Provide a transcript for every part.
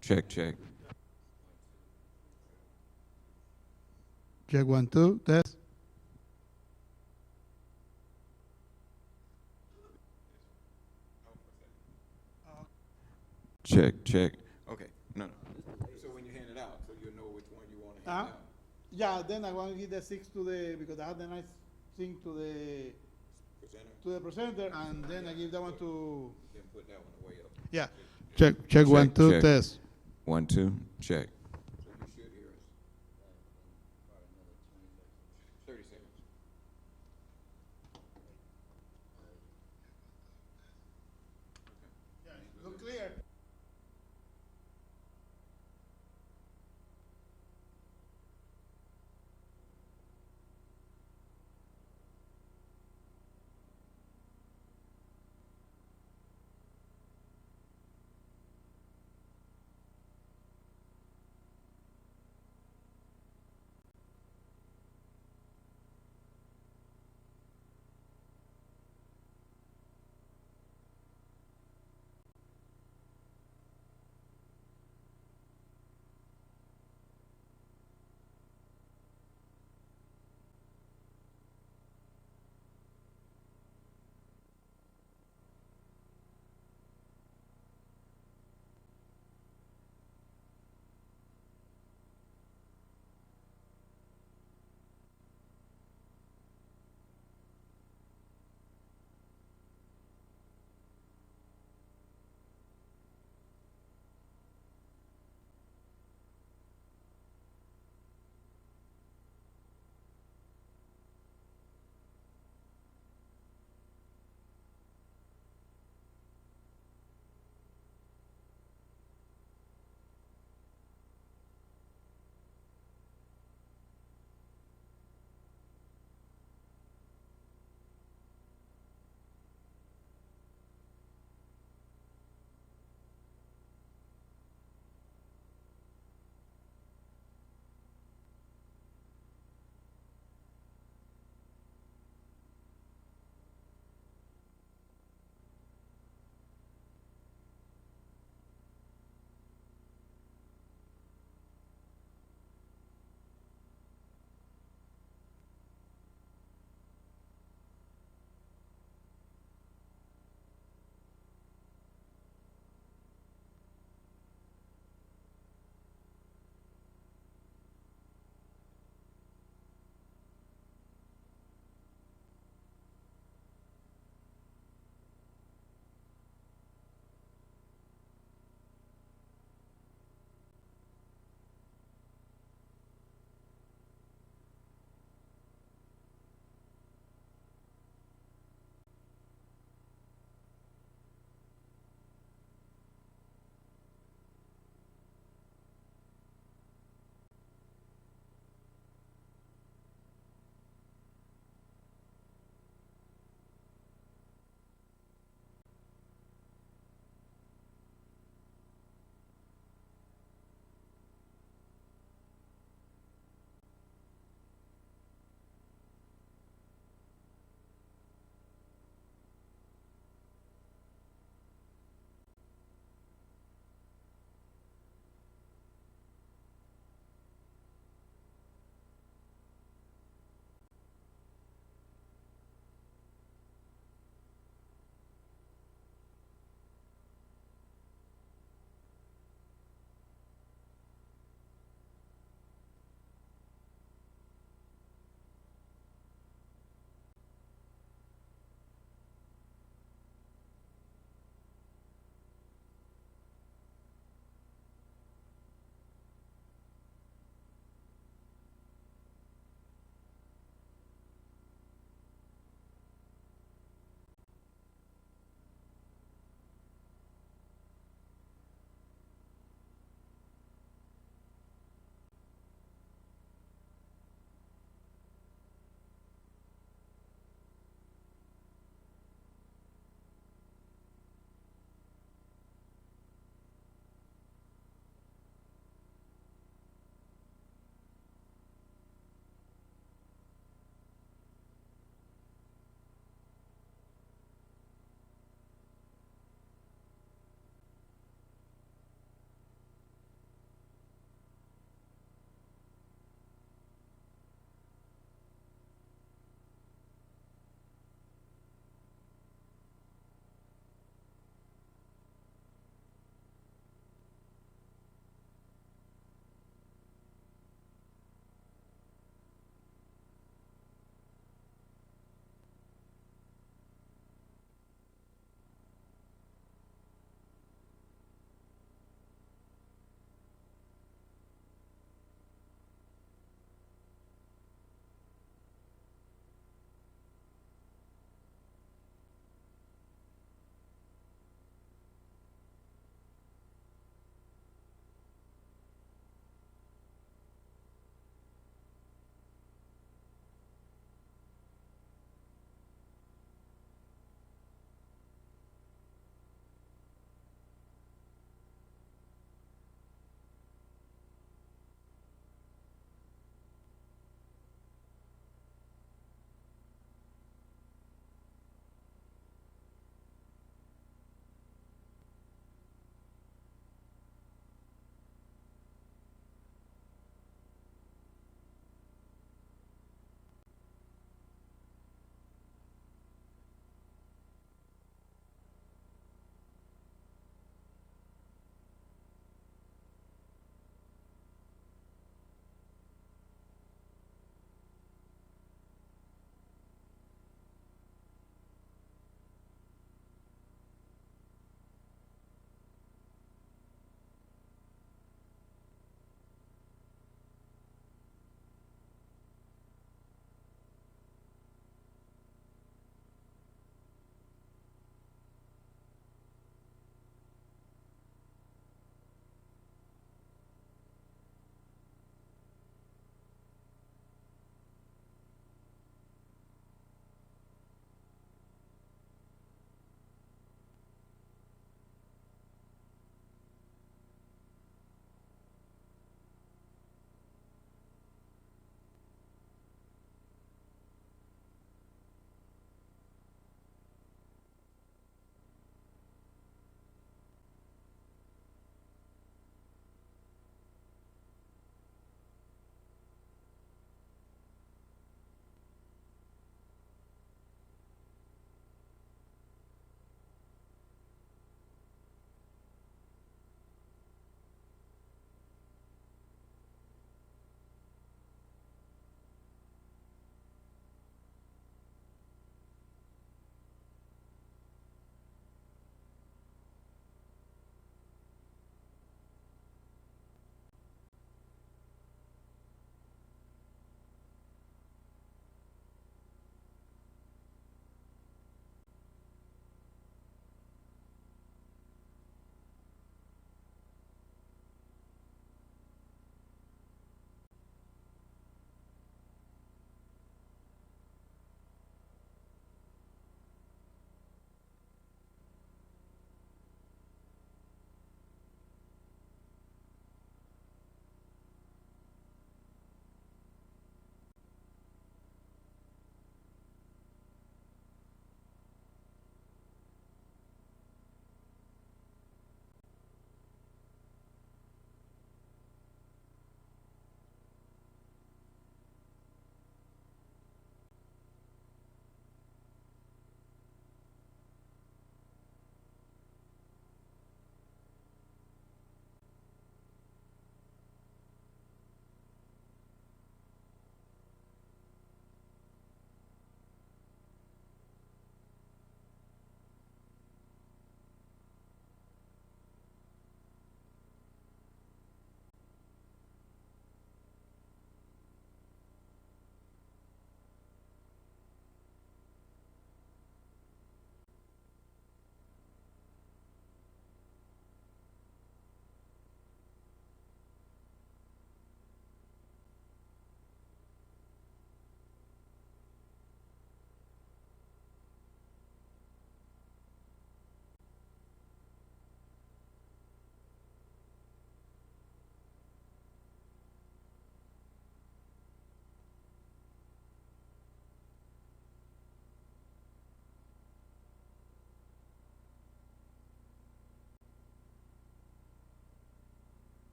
Check, check. Check 1, 2, test. Check, check. Okay, no, no. So when you hand it out, so you'll know which one you want to hand Uh-huh. out. Yeah, then I want to give the 6 to the, because I have the nice thing Presenter, to the presenter, and then I give that one to, then put that one away up. yeah. Check 1, 2, check. test. 1, 2, check. So you should hear us. 30 seconds. Look clear.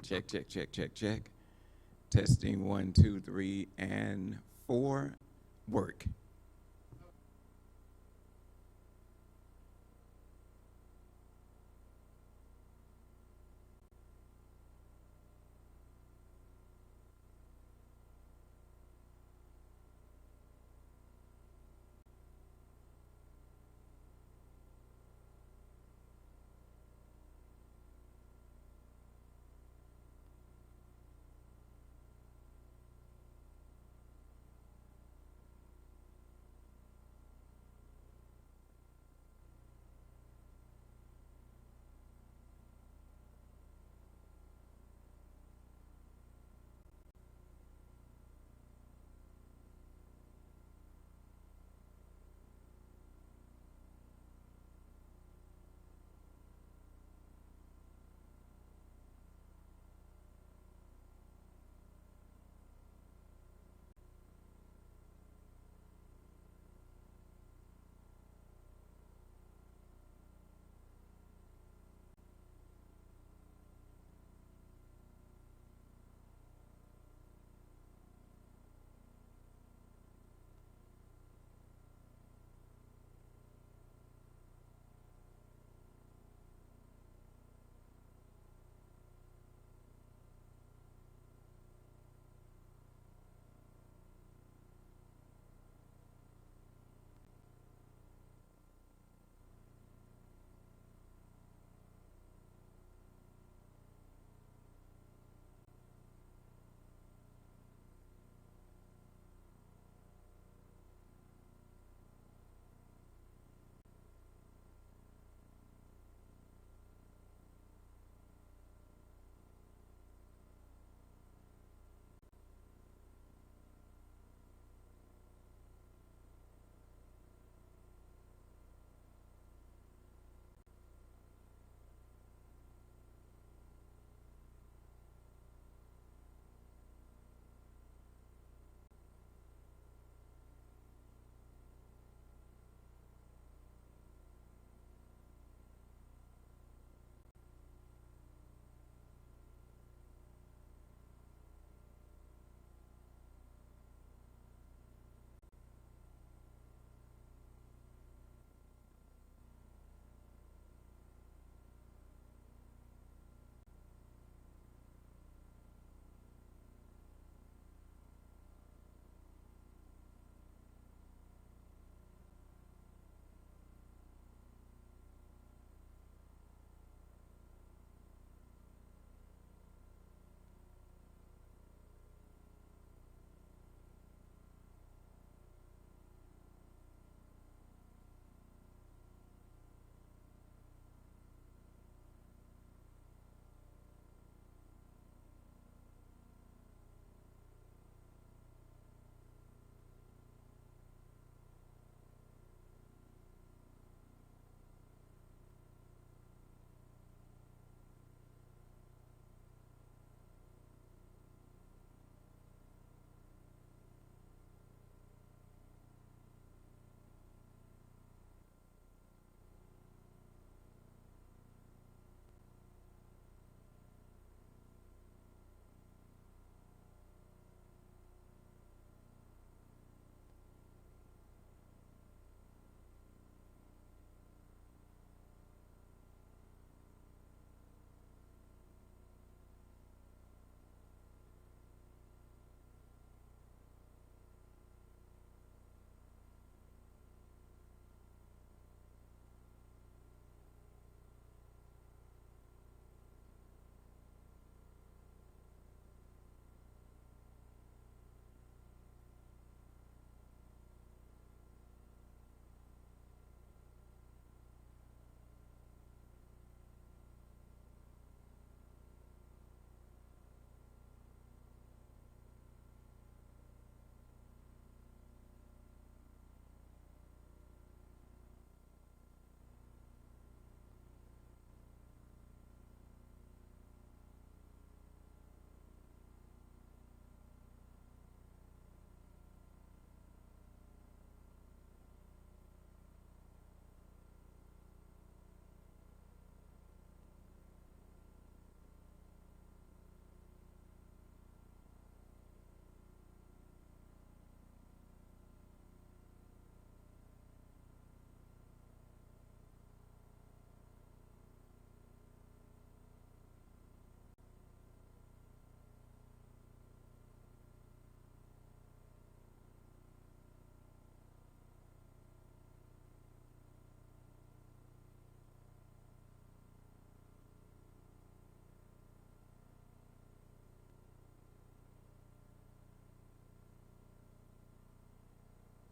Check, check, check, check, check. Testing 1, 2, 3, and 4. Work.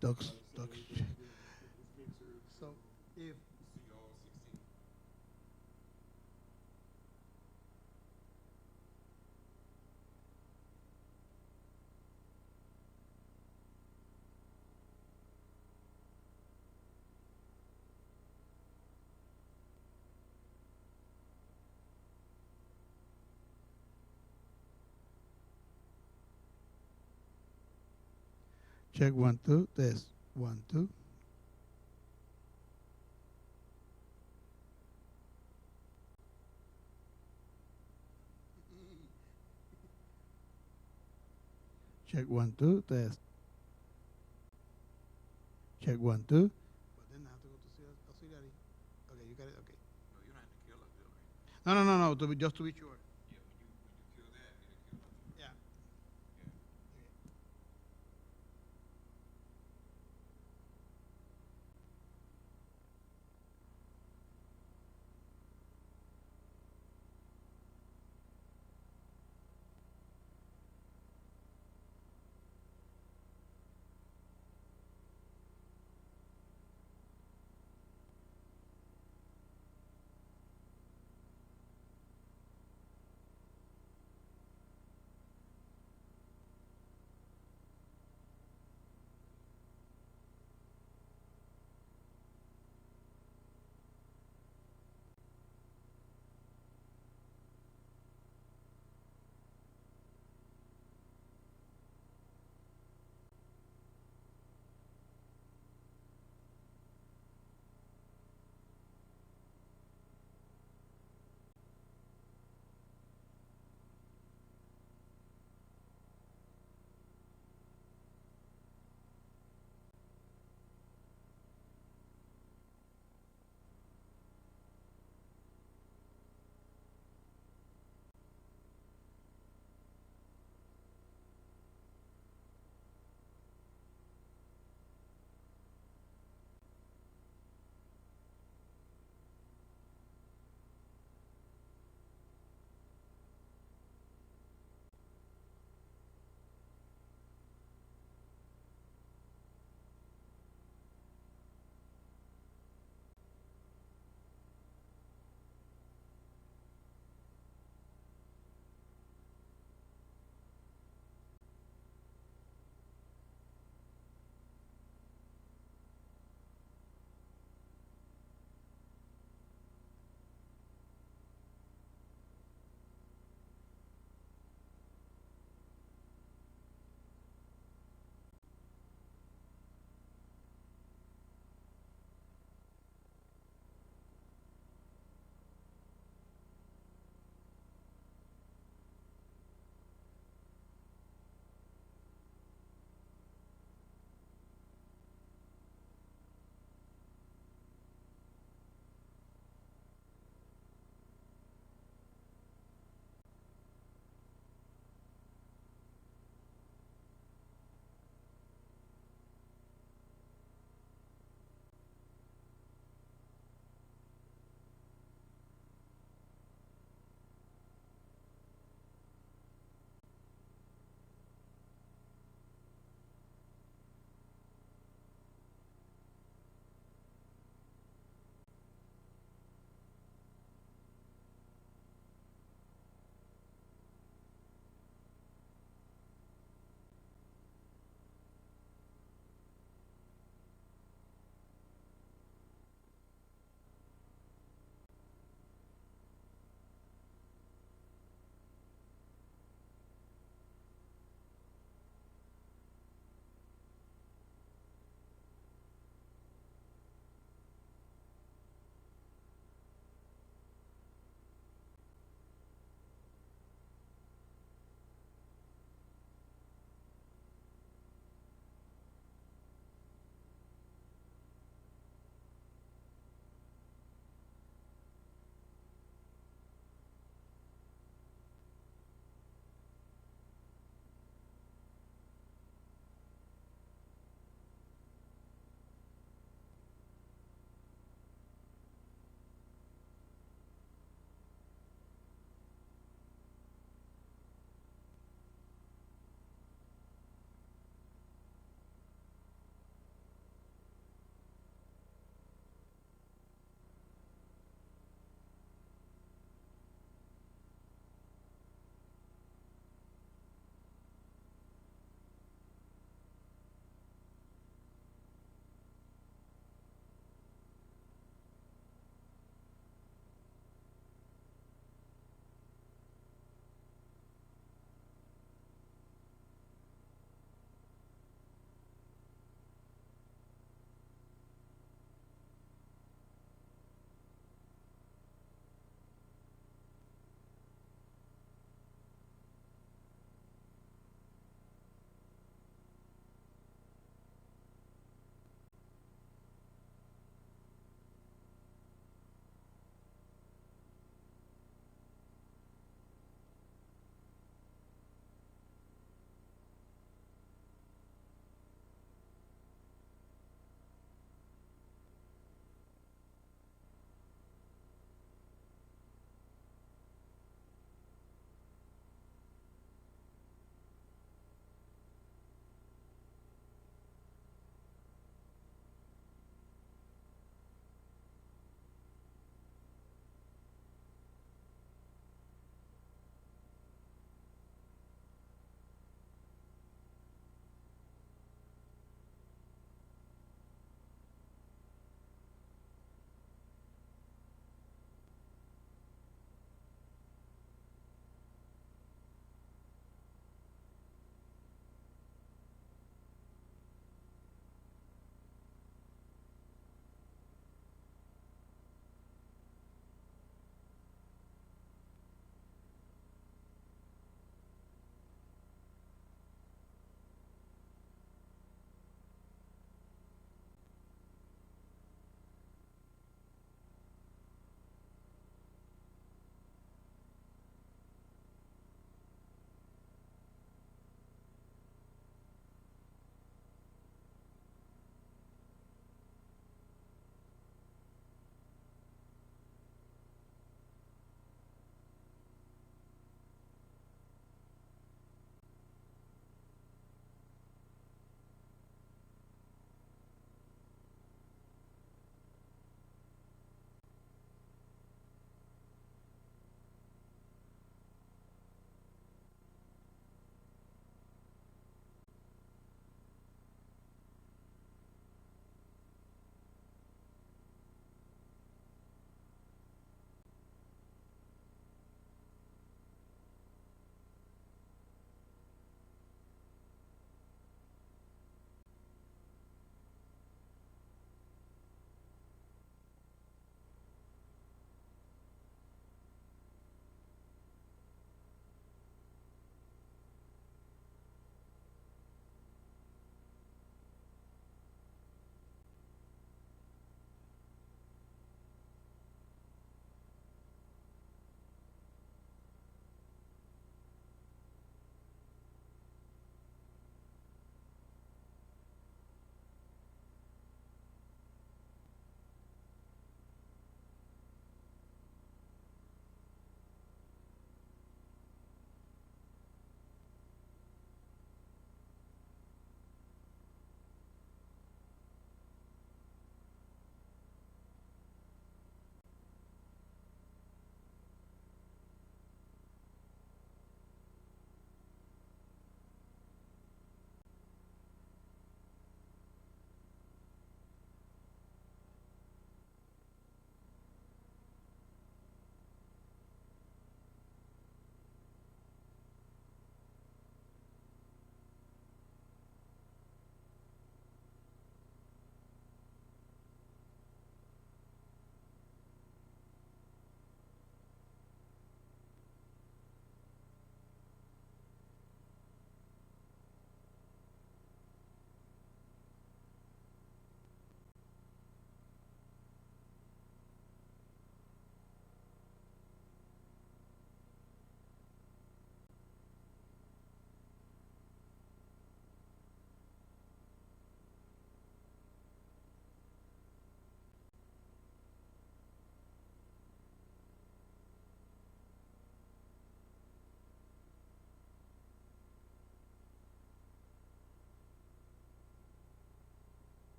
Docs. So if check 1 2 test 1 2. Check 1 2 test. Check 1 2. But then I have to go to auxiliary. Okay, you got it. Okay. No, you don't have to kill auxiliary. No. Just to be sure. Yeah, when you kill that, it'll kill auxiliary. Yeah. Yeah.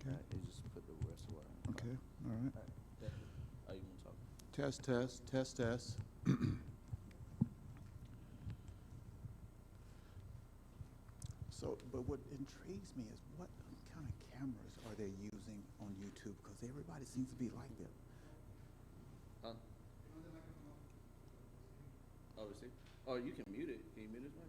Okay. They just put the reservoir in. Okay, all right. Oh, you want to talk? Test, test, test, test. So, but what intrigues me is what kind of cameras are they using on YouTube? Because everybody seems to be like that. Huh? Oh, receive? Oh, you can mute it. Can you mute his mic?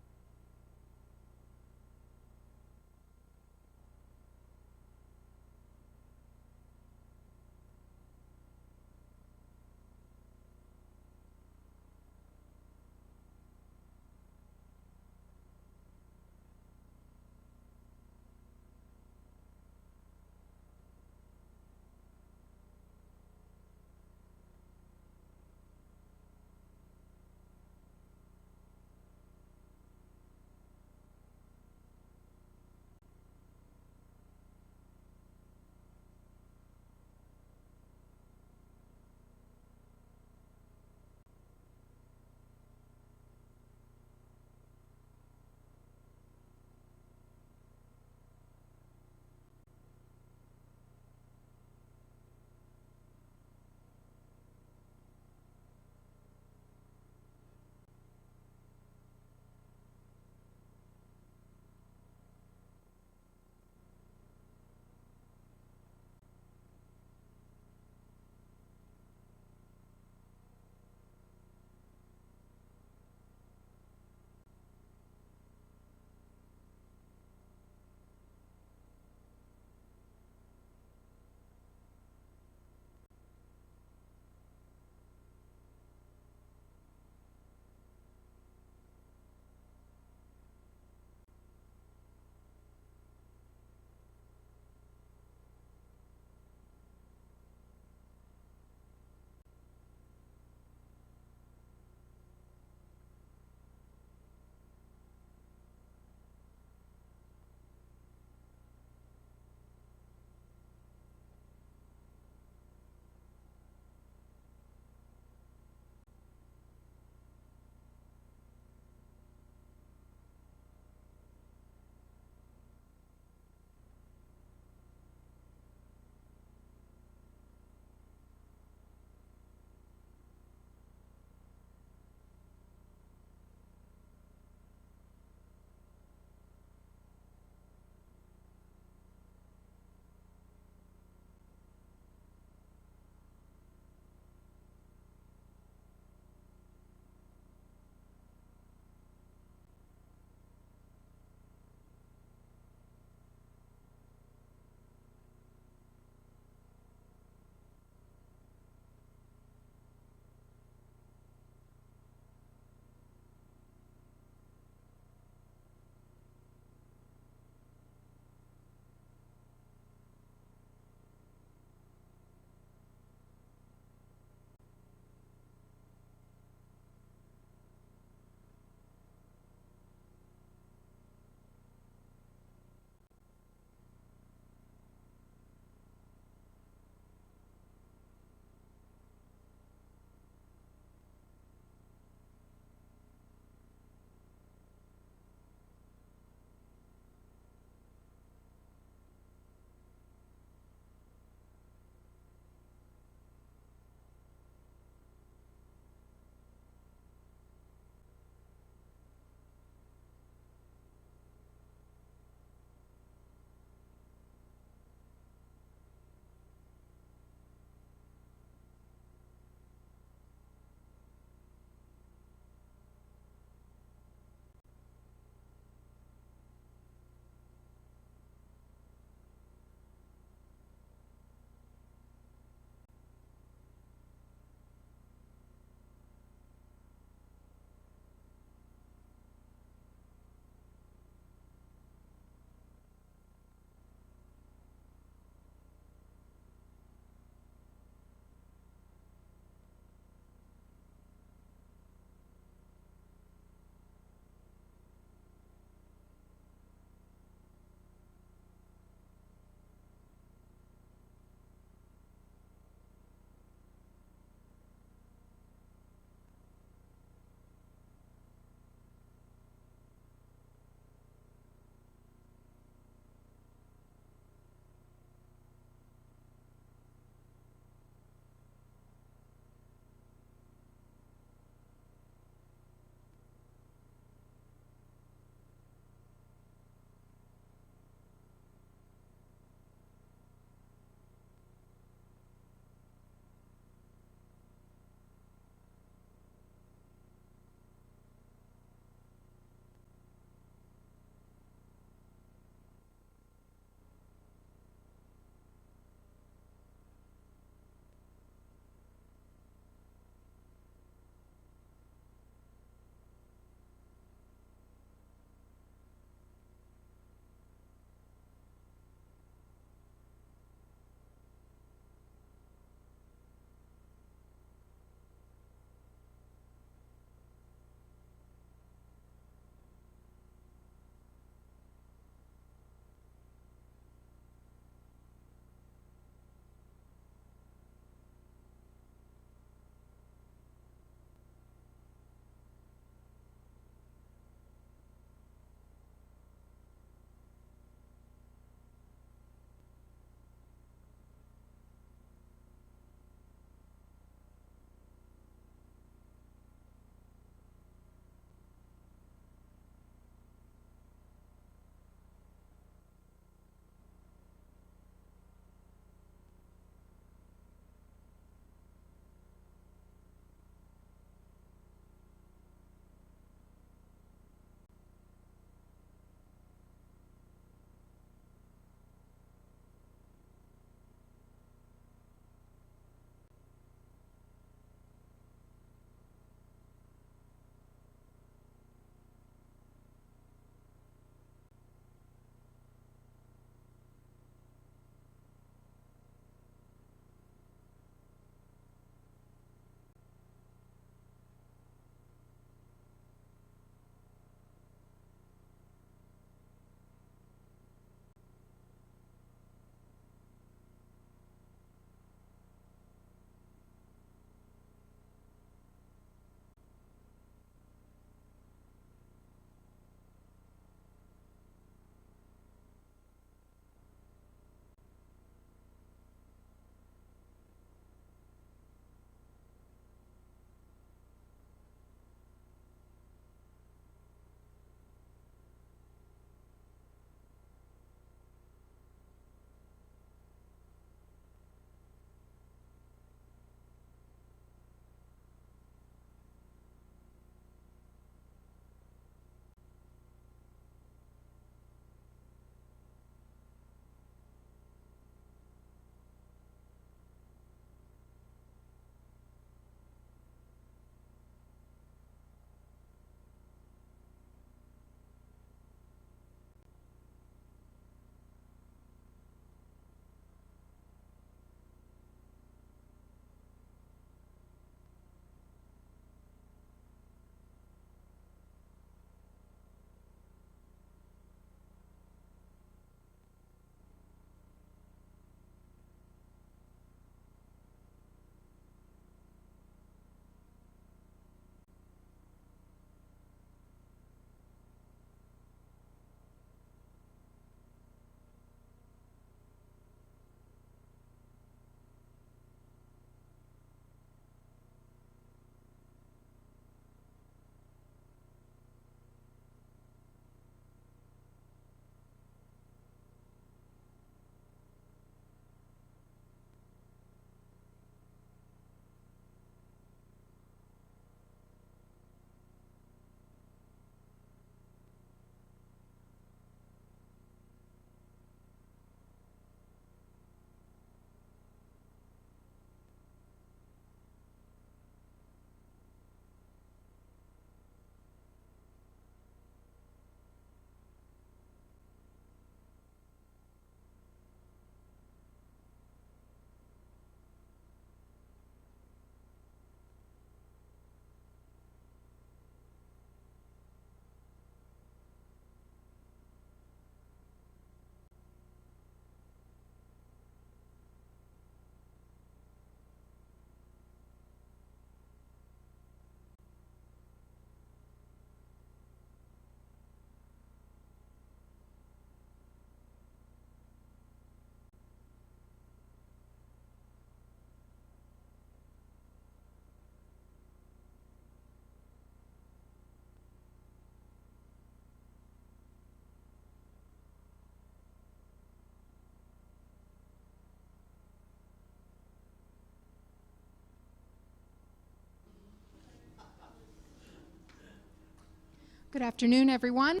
Good afternoon, everyone.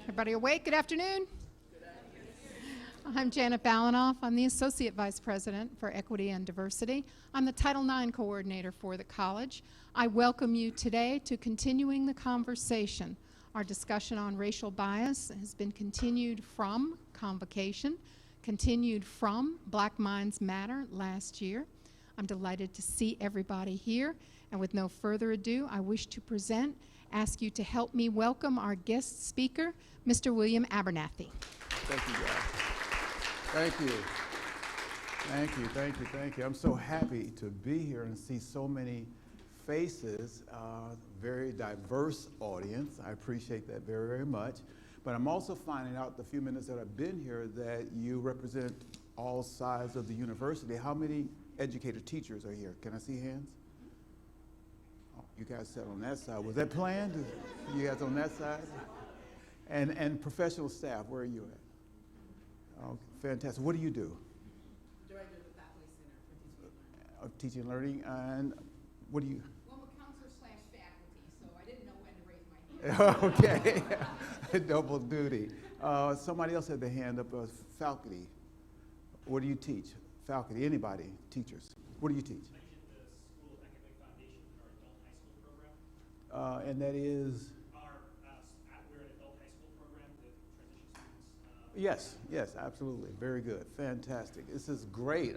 Everybody awake? Good afternoon. I'm Janet Balanoff. I'm the Associate Vice President for Equity and Diversity. I'm the Title IX Coordinator for the college. I welcome you today to continuing the conversation. Our discussion on racial bias has been continued from Convocation, continued from Black Minds Matter last year. I'm delighted to see everybody here. And with no further ado, I wish to ask you to help me welcome our guest speaker, Mr. William Abernathy. Thank you, guys. Thank you. Thank you, thank you, thank you. I'm so happy to be here and see so many faces, very diverse audience. I appreciate that very, very much. But I'm also finding out the few minutes that I've been here that you represent all sides of the university. How many educated teachers are here? Can I see hands? Oh, you guys sat on that side. Was that planned? You guys on that side? And professional staff, where are you at? Oh, fantastic. What do you do? Director of the Faculty Center for Teaching Teaching and Learning. and learning, and what do you? Well, I'm a counselor / faculty, so I didn't know when to raise my hand. Okay, double duty. Somebody else had their hand up, faculty. What do you teach? Faculty, anybody, teachers. What do you teach? I teach at the School of Economic Foundation, our adult high school program. And that is? We're an adult high school program with transition students. Yes, yes, absolutely. Very good. Fantastic. This is great.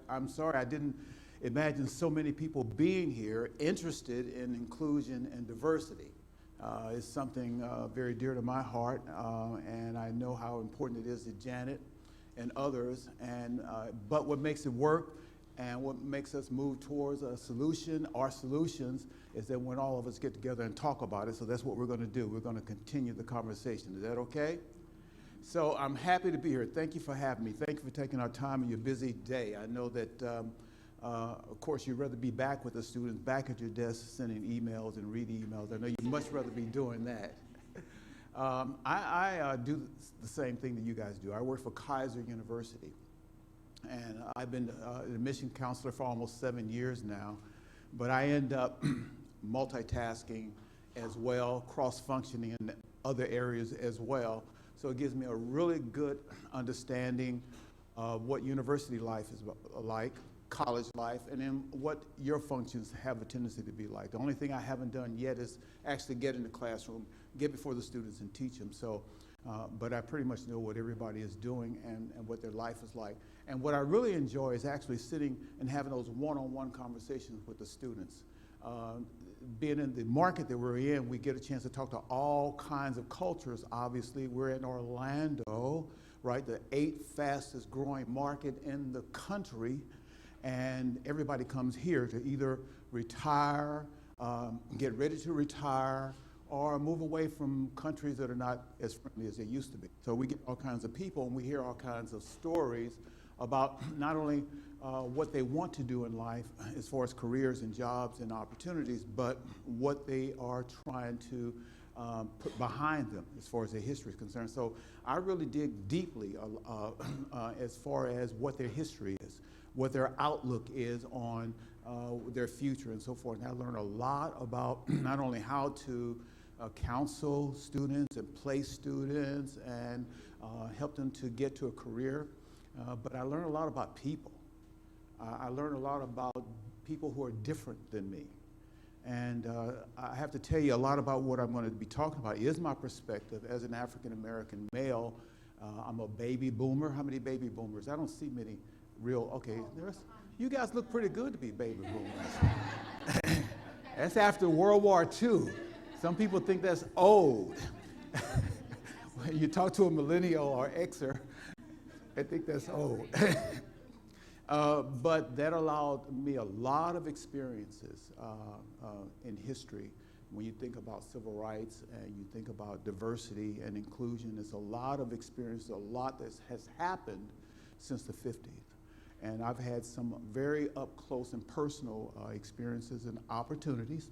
I'm sorry I didn't imagine so many people being here interested in inclusion and diversity. It's something very dear to my heart, and I know how important it is to Janet and others. But what makes it work and what makes us move towards a solution, our solutions, is that when all of us get together and talk about it. So that's what we're going to do. We're going to continue the conversation. Is that okay? So I'm happy to be here. Thank you for having me. Thank you for taking our time in your busy day. I know that, of course, you'd rather be back with the students, back at your desk, sending emails and reading emails. I know you'd much rather be doing that. I do the same thing that you guys do. I work for Kaiser University, and I've been an admission counselor for almost 7 years now, but I end up multitasking as well, cross-functioning in other areas as well. So it gives me a really good understanding of what university life is like, college life, and then what your functions have a tendency to be like. The only thing I haven't done yet is actually get in the classroom, get before the students and teach them. So, but I pretty much know what everybody is doing and what their life is like. And what I really enjoy is actually sitting and having those one-on-one conversations with the students. Being in the market that we're in, we get a chance to talk to all kinds of cultures. Obviously, we're in Orlando, right, the 8th fastest growing market in the country. And everybody comes here to either retire, get ready to retire, or move away from countries that are not as friendly as they used to be. So we get all kinds of people, and we hear all kinds of stories about not only what they want to do in life as far as careers and jobs and opportunities, but what they are trying to put behind them as far as their history is concerned. So I really dig deeply as far as what their history is, what their outlook is on their future and so forth. And I learn a lot about not only how to counsel students and place students and help them to get to a career, but I learn a lot about people. I learn a lot about people who are different than me. And I have to tell you a lot about what I'm going to be talking about is my perspective as an African-American male. I'm a baby boomer. How many baby boomers? I don't see many real, okay. You guys look pretty good to be baby boomers. That's after World War II. Some people think that's old. When you talk to a millennial or Xer, I think that's old. But that allowed me a lot of experiences in history. When you think about civil rights and you think about diversity and inclusion, there's a lot of experience, a lot that has happened since the 50s. And I've had some very up close and personal experiences and opportunities.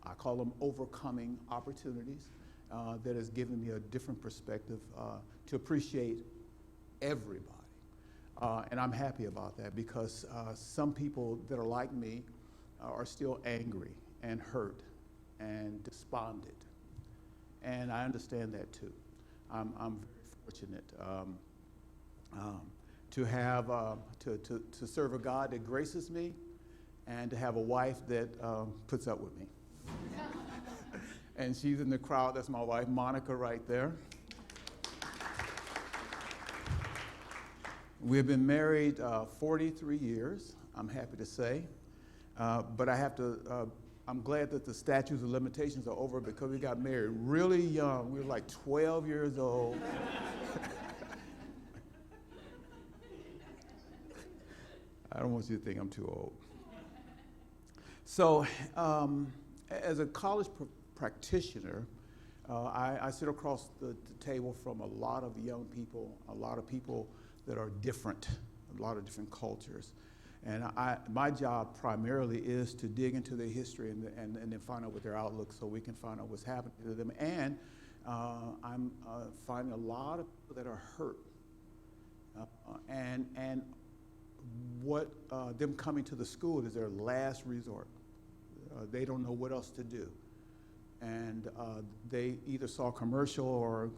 I call them overcoming opportunities that has given me a different perspective to appreciate everybody. And I'm happy about that because some people that are like me are still angry and hurt and despondent and I understand that too. I'm very fortunate to have to serve a God that graces me, and to have a wife that puts up with me. And she's in the crowd. That's my wife, Monica, right there. We've been married 43 years, I'm happy to say. But I have to, I'm glad that the statutes of limitations are over, because we got married really young. We were like 12 years old. I don't want you to think I'm too old. So, as a college practitioner, I sit across the table from a lot of young people, a lot of people that are different, a lot of different cultures. And my job primarily is to dig into their history and then find out what their outlook, so we can find out what's happening to them. And I'm finding a lot of people that are hurt. And what them coming to the school is their last resort. They don't know what else to do. And they either saw a commercial or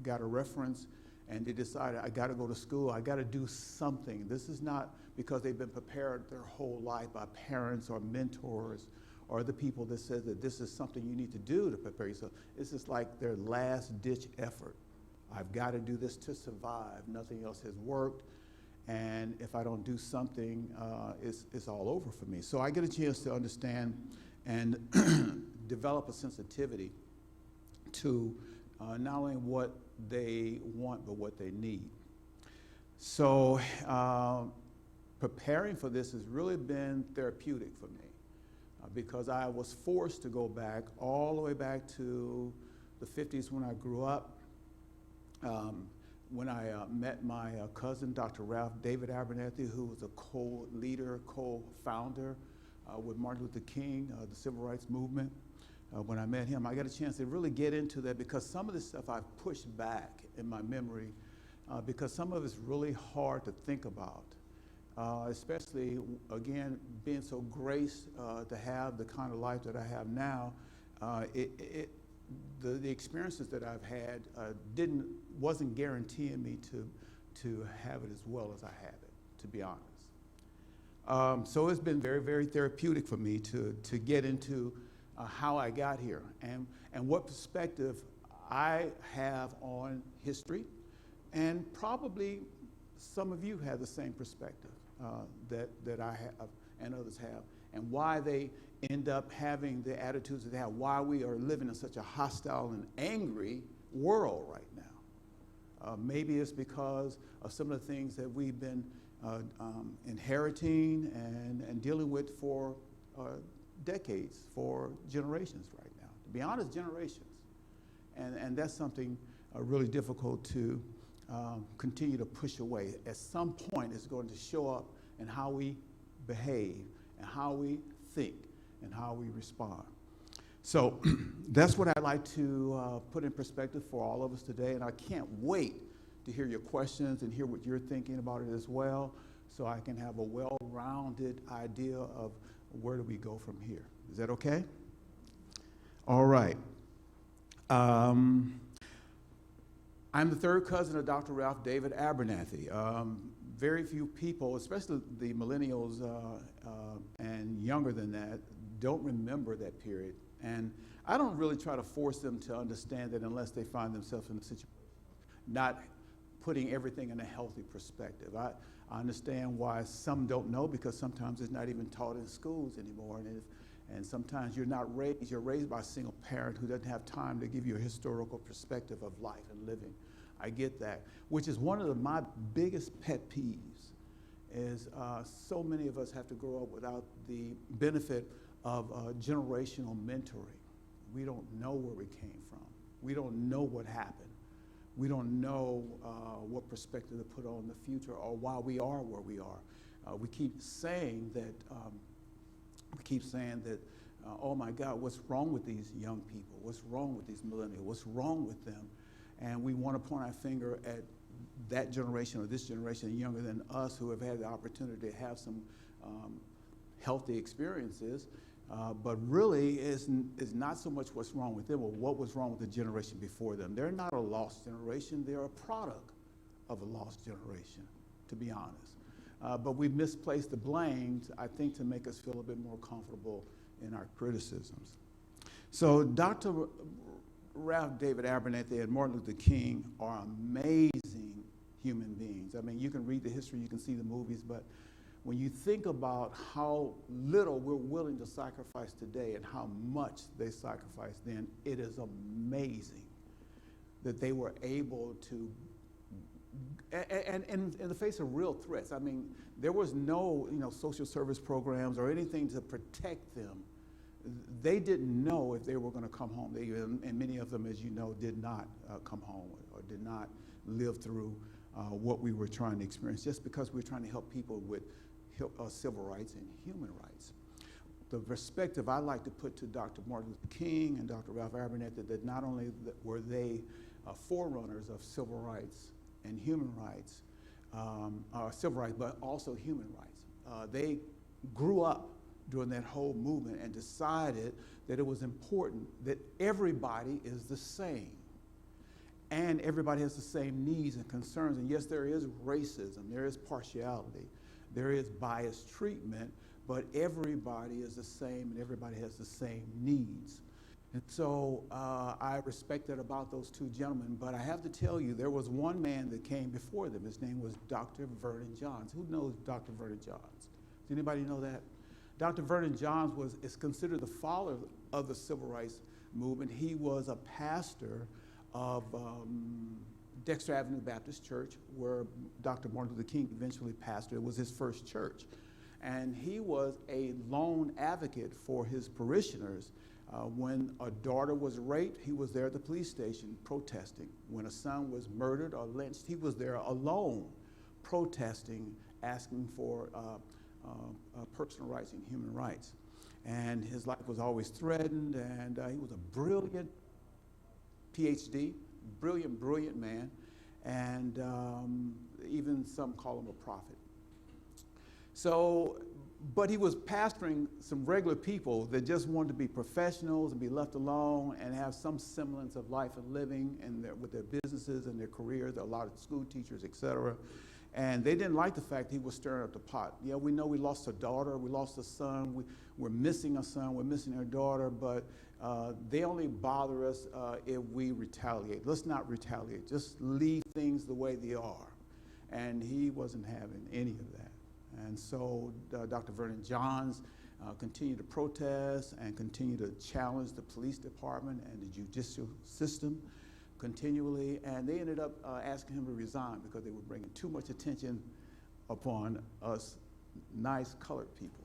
got a reference, and they decided, I got to go to school, I got to do something. This is not because they've been prepared their whole life by parents or mentors or the people that said that this is something you need to do to prepare yourself. This is like their last ditch effort. I've got to do this to survive. Nothing else has worked. And if I don't do something, it's all over for me. So I get a chance to understand and develop a sensitivity to not only what they want, but what they need. So preparing for this has really been therapeutic for me, because I was forced to go back all the way back to the 50s when I grew up. When I met my cousin, Dr. Ralph David Abernathy, who was a co-leader, co-founder with Martin Luther King, the Civil Rights Movement. When I met him, I got a chance to really get into that, because some of this stuff I've pushed back in my memory, because some of it's really hard to think about, especially, again, being so graced to have the kind of life that I have now. The experiences that I've had wasn't guaranteeing me to have it as well as I have it, to be honest. So it's been very, very therapeutic for me to get into how I got here and what perspective I have on history, and probably some of you have the same perspective that I have and others have, and why they end up having the attitudes that they have, why we are living in such a hostile and angry world right now. Maybe it's because of some of the things that we've been inheriting and dealing with for decades, for generations right now. To be honest, generations. And that's something really difficult to continue to push away. At some point, it's going to show up in how we behave and how we think and how we respond. So that's what I'd like to put in perspective for all of us today, and I can't wait to hear your questions and hear what you're thinking about it as well, so I can have a well-rounded idea of where do we go from here. Is that okay? All right. I'm the third cousin of Dr. Ralph David Abernathy. Very few people, especially the millennials and younger than that, don't remember that period. And I don't really try to force them to understand it unless they find themselves in a situation, not putting everything in a healthy perspective. I understand why some don't know, because sometimes it's not even taught in schools anymore. And sometimes you're raised by a single parent who doesn't have time to give you a historical perspective of life and living. I get that, which is one of my biggest pet peeves, is so many of us have to grow up without the benefit of generational mentoring. We don't know where we came from. We don't know what happened. We don't know what perspective to put on the future or why we are where we are. We keep saying that, oh my God, what's wrong with these young people? What's wrong with these millennials? What's wrong with them? And we want to point our finger at that generation or this generation younger than us who have had the opportunity to have some healthy experiences, But really, it's not so much what's wrong with them or what was wrong with the generation before them. They're not a lost generation. They're a product of a lost generation, to be honest. But we've misplaced the blame, I think, to make us feel a bit more comfortable in our criticisms. So Dr. Ralph David Abernathy and Martin Luther King are amazing human beings. I mean, you can read the history, you can see the movies, but when you think about how little we're willing to sacrifice today and how much they sacrificed then, it is amazing that they were able to, and in the face of real threats. I mean, there was no, social service programs or anything to protect them. They didn't know if they were going to come home. And many of them, as you know, did not come home or did not live through what we were trying to experience, just because we were trying to help people with civil rights and human rights. The perspective I like to put to Dr. Martin Luther King and Dr. Ralph Abernathy, that not only were they forerunners of civil rights and human rights, civil rights, but also human rights. They grew up during that whole movement and decided that it was important that everybody is the same. And everybody has the same needs and concerns. And yes, there is racism, there is partiality, there is biased treatment, but everybody is the same and everybody has the same needs. And so I respect that about those two gentlemen, but I have to tell you, there was one man that came before them. His name was Dr. Vernon Johns. Who knows Dr. Vernon Johns? Does anybody know that? Dr. Vernon Johns is considered the father of the civil rights movement. He was a pastor of Dexter Avenue Baptist Church, where Dr. Martin Luther King eventually pastored. It was his first church. And he was a lone advocate for his parishioners. When a daughter was raped, he was there at the police station protesting. When a son was murdered or lynched, he was there alone protesting, asking for personal rights and human rights. And his life was always threatened, and he was a brilliant PhD, brilliant man, and even some call him a prophet. So, but he was pastoring some regular people that just wanted to be professionals and be left alone and have some semblance of life and living and with their businesses and their careers. A lot of school teachers, et cetera. And they didn't like the fact he was stirring up the pot. Yeah, we know we lost a daughter, we lost a son, we're missing a son, we're missing our daughter, but they only bother us if we retaliate. Let's not retaliate, just leave things the way they are. And he wasn't having any of that. And so Dr. Vernon Johns continued to protest and continue to challenge the police department and the judicial system continually, and they ended up asking him to resign because they were bringing too much attention upon us nice colored people.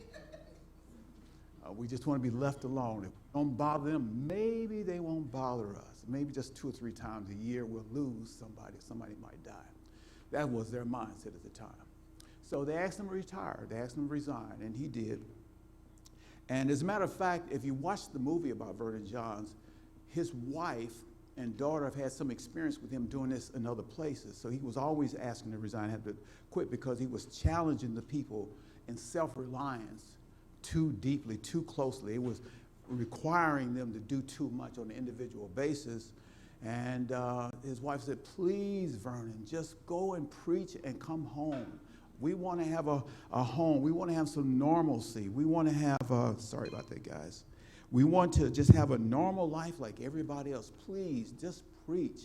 We just want to be left alone. If we don't bother them, maybe they won't bother us. Maybe just 2 or 3 times a year we'll lose somebody might die. That was their mindset at the time. So they asked him to retire, they asked him to resign, and he did. And as a matter of fact, if you watch the movie about Vernon Johns, his wife and daughter have had some experience with him doing this in other places. So he was always asking to resign, had to quit, because he was challenging the people in self-reliance too deeply, too closely. It was requiring them to do too much on an individual basis. And his wife said, please, Vernon, just go and preach and come home. We want to have a home. We want to have some normalcy. We want to have, sorry about that, guys. We want to just have a normal life like everybody else. Please, just preach.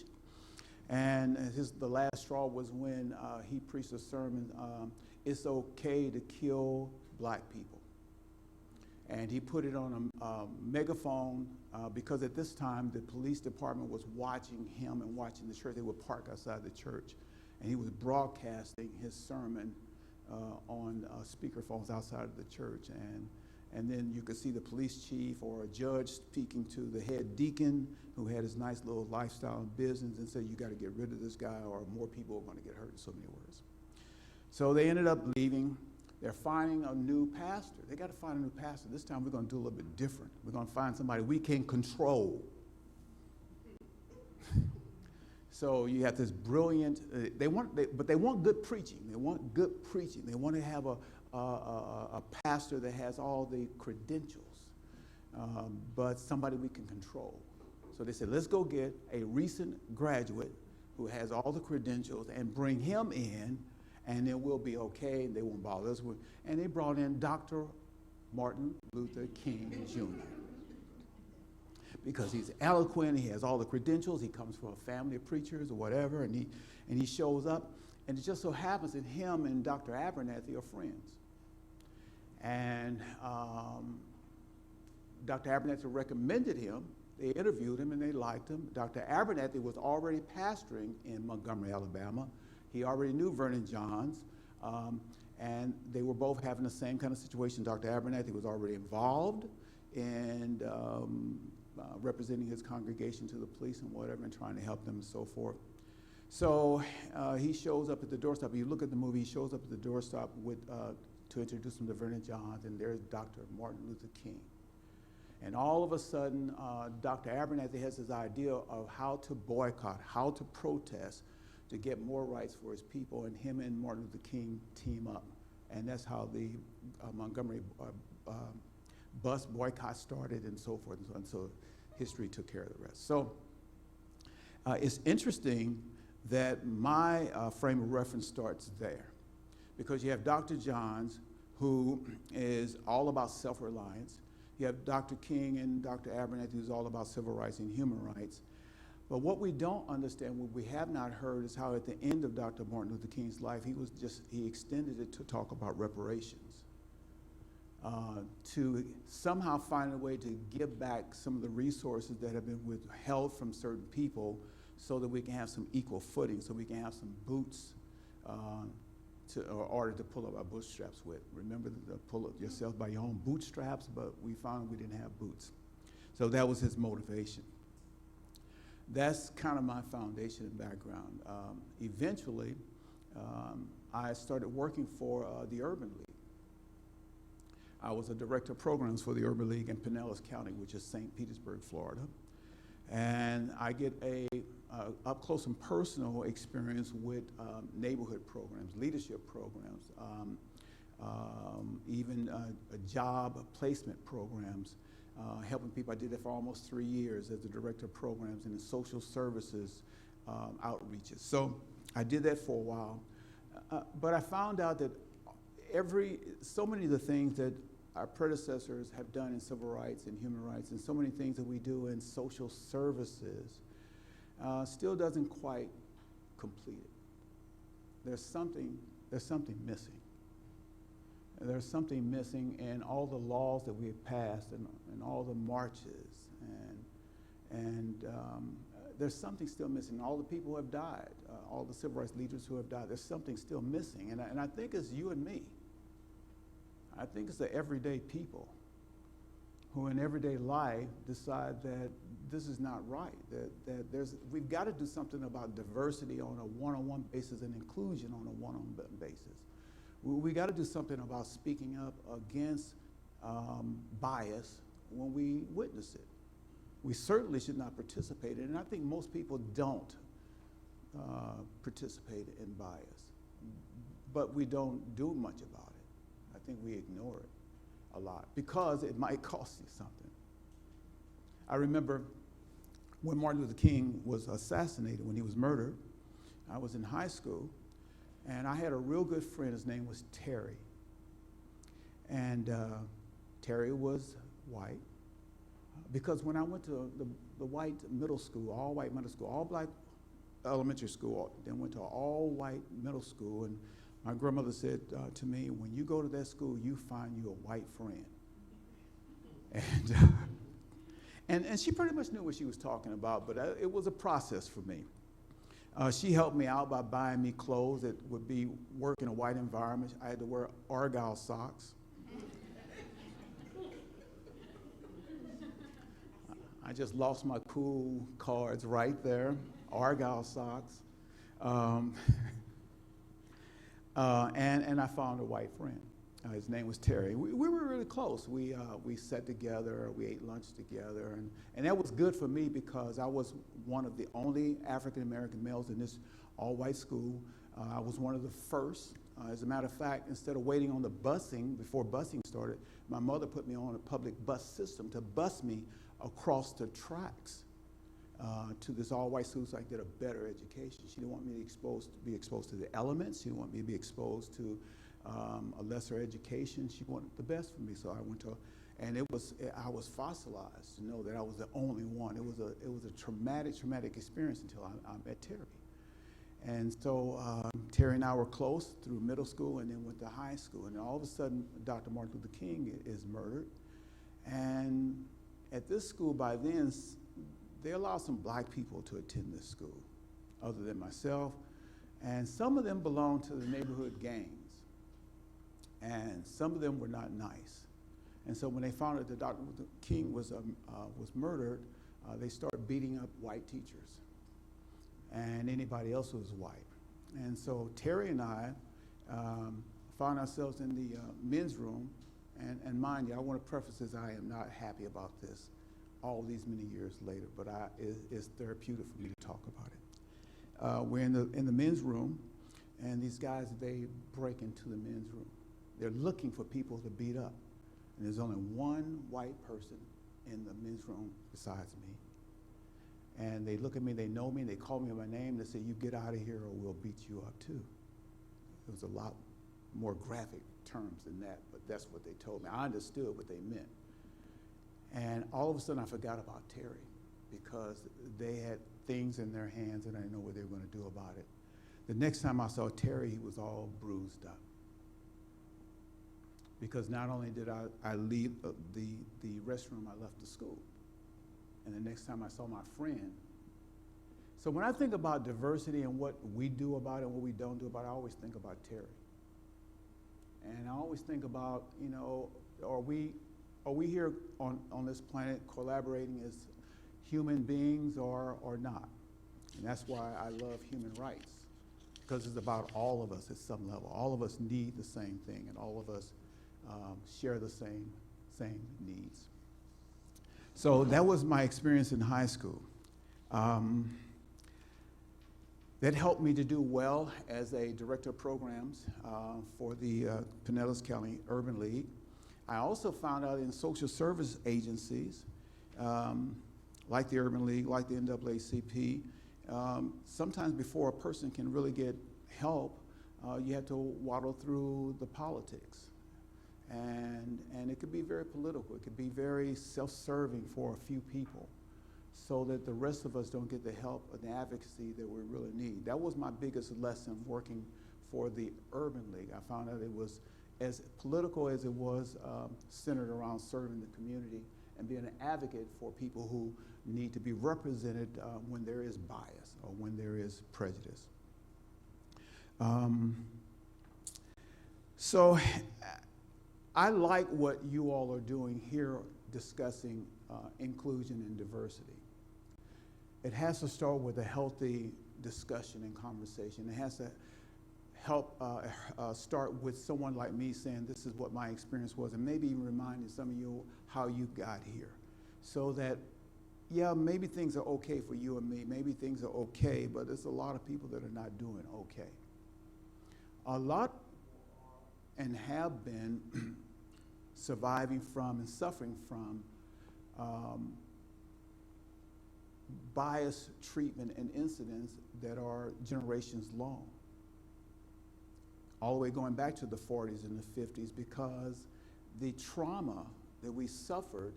And the last straw was when he preached a sermon, it's okay to kill black people. And he put it on a megaphone because at this time the police department was watching him and watching the church. They would park outside the church. And he was broadcasting his sermon on speakerphones outside of the church. And then you could see the police chief or a judge speaking to the head deacon who had his nice little lifestyle and business and said, you got to get rid of this guy or more people are going to get hurt, in so many words. So they ended up leaving. They're finding a new pastor. They got to find a new pastor. This time we're going to do a little bit different. We're going to find somebody we can control. So you have this brilliant, but they want good preaching. They want good preaching. They want to have a pastor that has all the credentials. but somebody we can control. So they said, let's go get a recent graduate who has all the credentials and bring him in, and then we'll be okay, and they won't bother us. And they brought in Dr. Martin Luther King Jr. Because he's eloquent, he has all the credentials, he comes from a family of preachers or whatever, and he shows up, and it just so happens that him and Dr. Abernathy are friends. And Dr. Abernathy recommended him. They interviewed him and they liked him. Dr. Abernathy was already pastoring in Montgomery, Alabama. He already knew Vernon Johns, and they were both having the same kind of situation. Dr. Abernathy was already involved in representing his congregation to the police and whatever, and trying to help them and so forth. So he shows up at the doorstop. You look at the movie, he shows up at the doorstop to introduce him to Vernon Johns, and there's Dr. Martin Luther King. And all of a sudden, Dr. Abernathy has this idea of how to boycott, how to protest to get more rights for his people, and him and Martin Luther King team up. And that's how the Montgomery bus boycott started and so forth and so on. So history took care of the rest. So it's interesting that my frame of reference starts there, because you have Dr. Johns, who is all about self-reliance. You have Dr. King and Dr. Abernathy, who's all about civil rights and human rights. But what we don't understand, what we have not heard, is how at the end of Dr. Martin Luther King's life, he extended it to talk about reparations, to somehow find a way to give back some of the resources that have been withheld from certain people, so that we can have some equal footing, so we can have some boots or order to pull up our bootstraps with. Remember to pull up yourself by your own bootstraps, but we found we didn't have boots. So that was his motivation. That's kind of my foundation and background. Eventually, I started working for the Urban League. I was a director of programs for the Urban League in Pinellas County, which is St. Petersburg, Florida. And I get a up close and personal experience with neighborhood programs, leadership programs, even job placement programs, helping people. I did that for almost 3 years as the director of programs in the social services outreaches. So I did that for a while, but I found out that so many of the things that our predecessors have done in civil rights and human rights, and so many things that we do in social services, still doesn't quite complete it. There's something missing. There's something missing in all the laws that we have passed and all the marches, and there's something still missing. All the people who have died, all the civil rights leaders who have died, there's something still missing. And I think it's you and me. I think it's the everyday people who in everyday life decide that this is not right, that we've got to do something about diversity on a one-on-one basis and inclusion on a one-on-one basis. We got to do something about speaking up against bias when we witness it. We certainly should not participate in it, and I think most people don't participate in bias, but we don't do much about it. I think we ignore it a lot because it might cost you something. I remember when Martin Luther King was assassinated, when he was murdered, I was in high school, and I had a real good friend. His name was Terry. And Terry was white, because when I went to the white middle school, all white middle school, all black elementary school, then went to an all white middle school, and my grandmother said to me, when you go to that school, you find you a white friend. And she pretty much knew what she was talking about, but it was a process for me. She helped me out by buying me clothes that would be work in a white environment. I had to wear Argyle socks. I just lost my cool cards right there, Argyle socks. And I found a white friend. His name was Terry. We were really close. We sat together, we ate lunch together, and that was good for me because I was one of the only African-American males in this all-white school. I was one of the first. As a matter of fact, instead of waiting on the busing, before busing started, my mother put me on a public bus system to bus me across the tracks to this all-white school so I could get a better education. She didn't want me to be exposed to the elements. She didn't want me to be exposed to a lesser education. She wanted the best for me, so I went to, and I was fossilized to know that I was the only one. It was a traumatic experience until I met Terry. And so Terry and I were close through middle school and then went to high school. And all of a sudden, Dr. Martin Luther King is murdered. And at this school by then, they allowed some black people to attend this school, other than myself. And some of them belonged to the neighborhood gangs. And some of them were not nice. And so when they found out that Dr. Luther King was murdered, they started beating up white teachers and anybody else who was white. And so Terry and I found ourselves in the men's room. And mind you, I want to preface this, I am not happy about this all these many years later, but it's therapeutic for me to talk about it. We're in the men's room, and these guys, they break into the men's room. They're looking for people to beat up. And there's only one white person in the men's room besides me. And they look at me, they know me, they call me by name, they say, "You get out of here or we'll beat you up too." It was a lot more graphic terms than that, but that's what they told me. I understood what they meant. And all of a sudden I forgot about Terry because they had things in their hands and I didn't know what they were going to do about it. The next time I saw Terry, he was all bruised up. Because not only did I leave the restroom, I left the school. And the next time I saw my friend. So when I think about diversity and what we do about it and what we don't do about it, I always think about Terry. And I always think about, you know, are we here on this planet collaborating as human beings or not? And that's why I love human rights, because it's about all of us at some level. All of us need the same thing, and all of us share the same needs. So that was my experience in high school. That helped me to do well as a director of programs for the Pinellas County Urban League. I also found out in social service agencies, like the Urban League, like the NAACP, sometimes before a person can really get help, you have to waddle through the politics. And it could be very political. It could be very self-serving for a few people so that the rest of us don't get the help and the advocacy that we really need. That was my biggest lesson working for the Urban League. I found out it was as political as it was centered around serving the community and being an advocate for people who need to be represented when there is bias or when there is prejudice. So I like what you all are doing here discussing inclusion and diversity. It has to start with a healthy discussion and conversation. It has to help start with someone like me saying this is what my experience was, and maybe even reminding some of you how you got here. So that, yeah, maybe things are okay for you and me, maybe things are okay, but there's a lot of people that are not doing okay. A lot and have been surviving from and suffering from biased treatment and incidents that are generations long, all the way going back to the 40s and the 50s, because the trauma that we suffered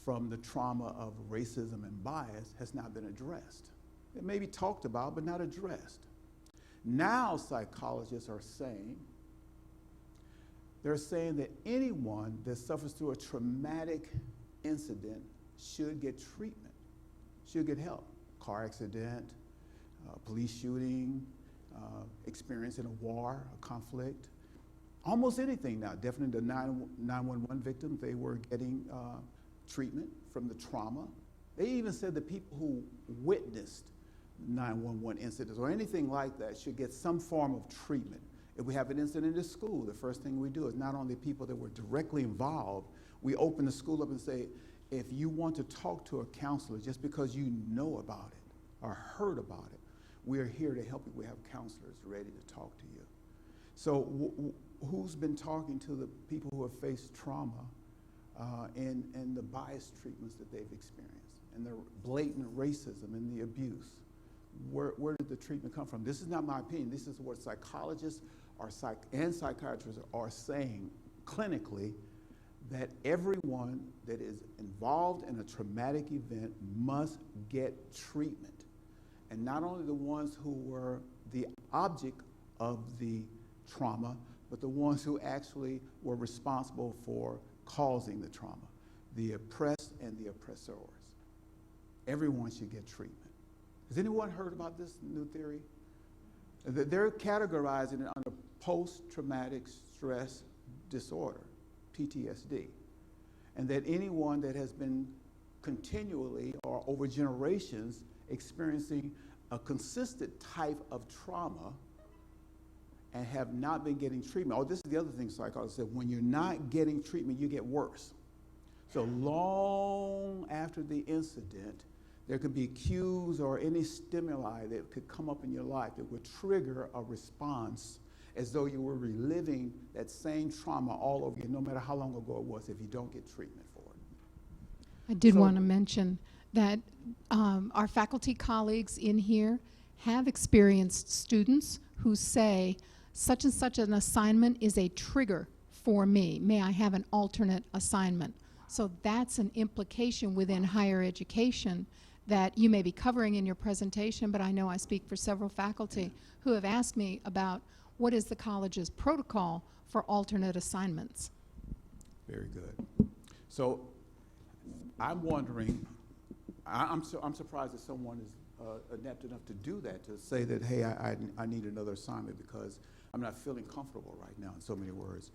from the trauma of racism and bias has not been addressed. It may be talked about, but not addressed. Now psychologists are saying, they're saying that anyone that suffers through a traumatic incident should get treatment, should get help. Car accident, police shooting, experience in a war, a conflict, almost anything now. Definitely the 911 victims, they were getting treatment from the trauma. They even said that people who witnessed 911 incidents or anything like that should get some form of treatment. If we have an incident in the school, the first thing we do is not only people that were directly involved, we open the school up and say, if you want to talk to a counselor just because you know about it or heard about it, we are here to help you. We have counselors ready to talk to you. So who's been talking to the people who have faced trauma and the biased treatments that they've experienced and the blatant racism and the abuse? Where did the treatment come from? This is not my opinion. This is what psychologists and psychiatrists are saying clinically, that everyone that is involved in a traumatic event must get treatment. And not only the ones who were the object of the trauma, but the ones who actually were responsible for causing the trauma, the oppressed and the oppressors. Everyone should get treatment. Has anyone heard about this new theory? They're categorizing it under post-traumatic stress disorder, PTSD, and that anyone that has been continually or over generations experiencing a consistent type of trauma and have not been getting treatment. Oh, this is the other thing psychologists said, when you're not getting treatment, you get worse. So long after the incident, there could be cues or any stimuli that could come up in your life that would trigger a response as though you were reliving that same trauma all over again, no matter how long ago it was, if you don't get treatment for it. I did want to mention that our faculty colleagues in here have experienced students who say, such and such an assignment is a trigger for me. May I have an alternate assignment? So that's an implication within higher education that you may be covering in your presentation, but I know I speak for several faculty who have asked me about what is the college's protocol for alternate assignments. Very good. So I'm wondering, I'm surprised that someone is adept enough to do that, to say that, hey, I need another assignment because I'm not feeling comfortable right now, in so many words.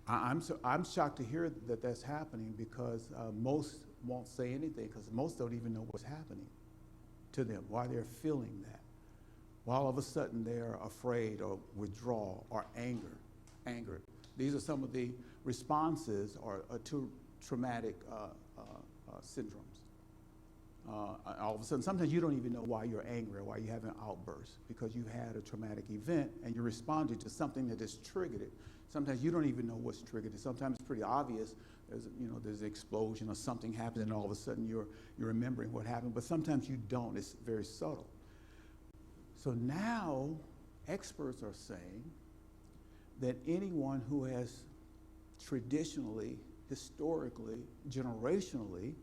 I'm shocked to hear that that's happening because most won't say anything because most don't even know what's happening to them, why they're feeling that. Why all of a sudden they're afraid or withdraw or angered. These are some of the responses to traumatic syndromes. All of a sudden, sometimes you don't even know why you're angry or why you have an outburst because you had a traumatic event and you responded to something that has triggered it. Sometimes you don't even know what's triggered it. Sometimes it's pretty obvious. There's an explosion or something happens and all of a sudden you're remembering what happened, but sometimes you don't. It's very subtle. So now experts are saying that anyone who has traditionally, historically, generationally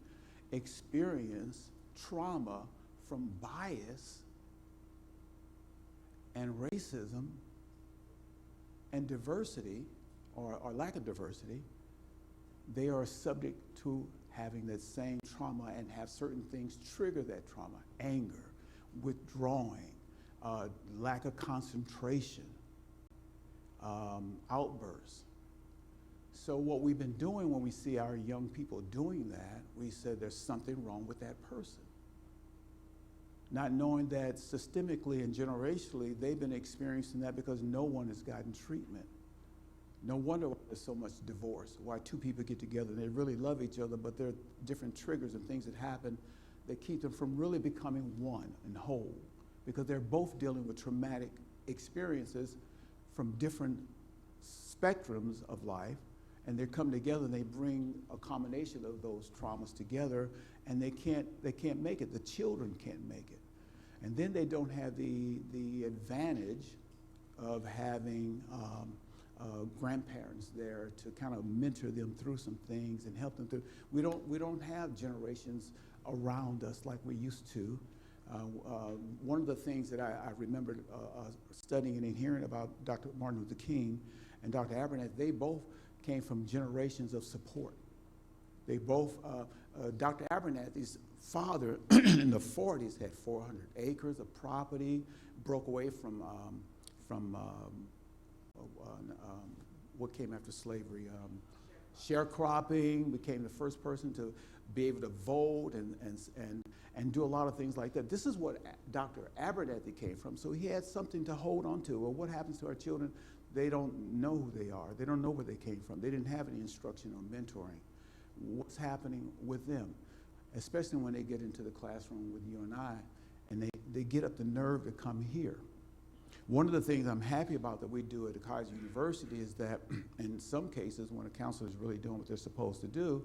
experienced trauma from bias and racism and diversity or lack of diversity, they are subject to having that same trauma and have certain things trigger that trauma: anger, withdrawing, lack of concentration, outbursts. So what we've been doing when we see our young people doing that, we said there's something wrong with that person. Not knowing that systemically and generationally, they've been experiencing that because no one has gotten treatment. No wonder why there's so much divorce, why two people get together and they really love each other, but there are different triggers and things that happen that keep them from really becoming one and whole, because they're both dealing with traumatic experiences from different spectrums of life, and they come together and they bring a combination of those traumas together, and they can't make it. The children can't make it. And then they don't have the advantage of having grandparents there to kind of mentor them through some things and help them through. We don't have generations around us like we used to. One of the things that I remember studying and hearing about Dr. Martin Luther King and Dr. Abernathy, they both came from generations of support. They both, Dr. Abernathy's father in the 40s had 400 acres of property, broke away from what came after slavery, sharecropping, became the first person to be able to vote and do a lot of things like that. This is what Dr. Abernathy came from, so he had something to hold on to. Well, what happens to our children? they don't know who they are. They don't know where they came from. They didn't have any instruction or mentoring. What's happening with them, especially when they get into the classroom with you and I, and they get up the nerve to come here. One of the things I'm happy about that we do at the College University is that in some cases, when a counselor is really doing what they're supposed to do,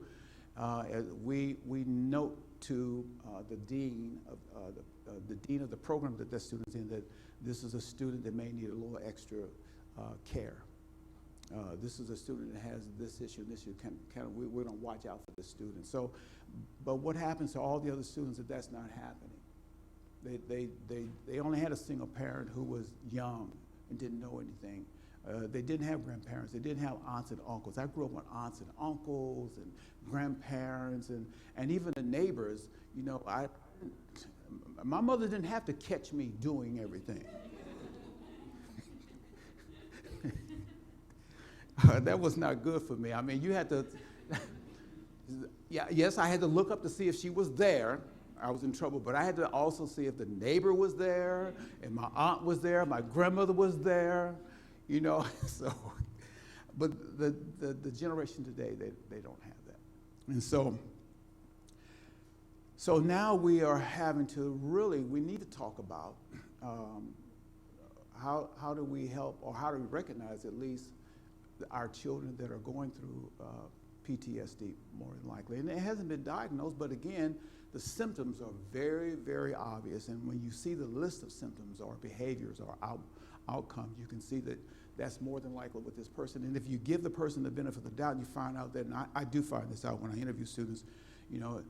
we note to the dean of the program that student's in that this is a student that may need a little extra care. This is a student that has this issue, we're going to watch out for this student. So, but what happens to all the other students if that's not happening? They only had a single parent who was young and didn't know anything. They didn't have grandparents. They didn't have aunts and uncles. I grew up with aunts and uncles and grandparents and even the neighbors. You know, my mother didn't have to catch me doing everything. That was not good for me. I mean, you had to, yes, I had to look up to see if she was there. I was in trouble, but I had to also see if the neighbor was there, and my aunt was there, my grandmother was there, you know. So, but the generation today, they don't have that. And so now we are having to we need to talk about how do we help, or how do we recognize at least our children that are going through PTSD more than likely. And it hasn't been diagnosed, but again, the symptoms are very, very obvious. And when you see the list of symptoms or behaviors or outcomes, you can see that that's more than likely with this person. And if you give the person the benefit of the doubt, you find out that, and I do find this out when I interview students, you know,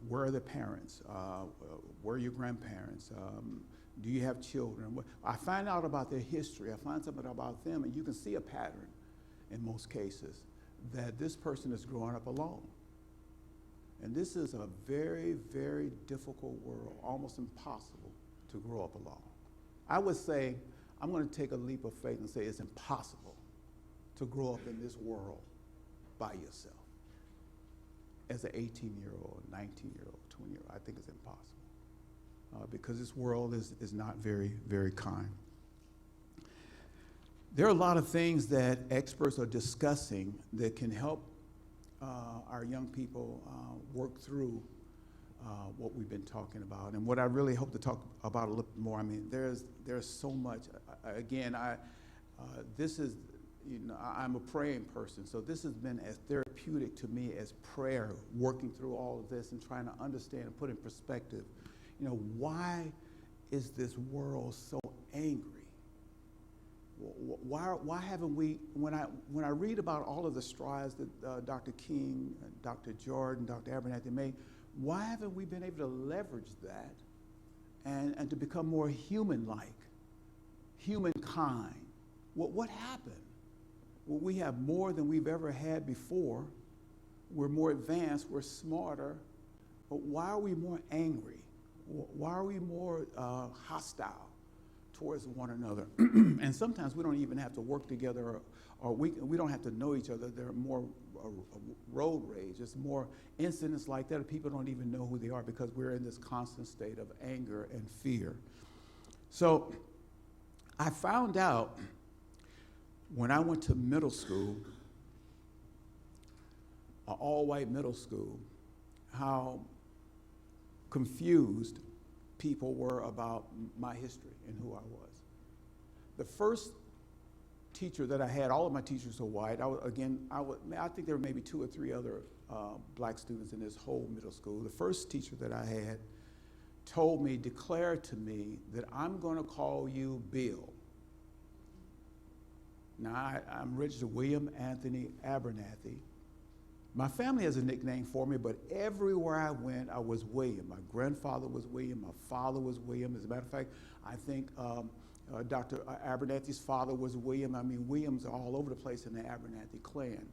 where are the parents? Where are your grandparents? Do you have children? I find out about their history. I find something about them, and you can see a pattern in most cases that this person is growing up alone. And this is a very, very difficult world, almost impossible to grow up alone. I would say, I'm going to take a leap of faith and say it's impossible to grow up in this world by yourself. As an 18-year-old, 19-year-old, 20-year-old, I think it's impossible. Because this world is not very, very kind. There are a lot of things that experts are discussing that can help our young people work through what we've been talking about. And what I really hope to talk about a little bit more, I mean, there's so much. Again, this is, you know, I'm a praying person, so this has been as therapeutic to me as prayer, working through all of this and trying to understand and put in perspective, you know, why is this world so angry? Why haven't we, when I read about all of the strides that Dr. King, Dr. Jordan, Dr. Abernathy made, why haven't we been able to leverage that and to become more human-like, humankind? What happened? Well, we have more than we've ever had before. We're more advanced, we're smarter, but why are we more angry? Why are we more hostile towards one another? And sometimes we don't even have to work together, or we don't have to know each other. There are more road rage. There's more incidents like that. People don't even know who they are because we're in this constant state of anger and fear. So I found out when I went to middle school, an all-white middle school, how confused people were about my history and who I was. The first teacher that I had, all of my teachers were white. I think there were maybe 2 or 3 other black students in this whole middle school. The first teacher that I had told me, declared to me that I'm going to call you Bill. Now, I'm registered William Anthony Abernathy. My family has a nickname for me, but everywhere I went, I was William. My grandfather was William. My father was William. As a matter of fact, I think Dr. Abernathy's father was William. I mean, Williams are all over the place in the Abernathy clan.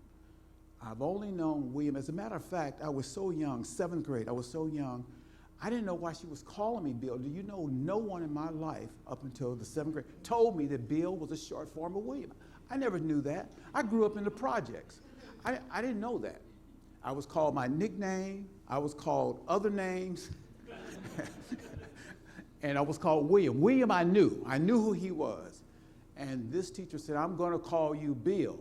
I've only known William. As a matter of fact, I was so young, 7th grade, I was so young, I didn't know why she was calling me Bill. Do you know, no one in my life up until the 7th grade told me that Bill was a short form of William. I never knew that. I grew up in the projects. I didn't know that. I was called my nickname. I was called other names. And I was called William. William I knew. I knew who he was. And this teacher said, I'm going to call you Bill.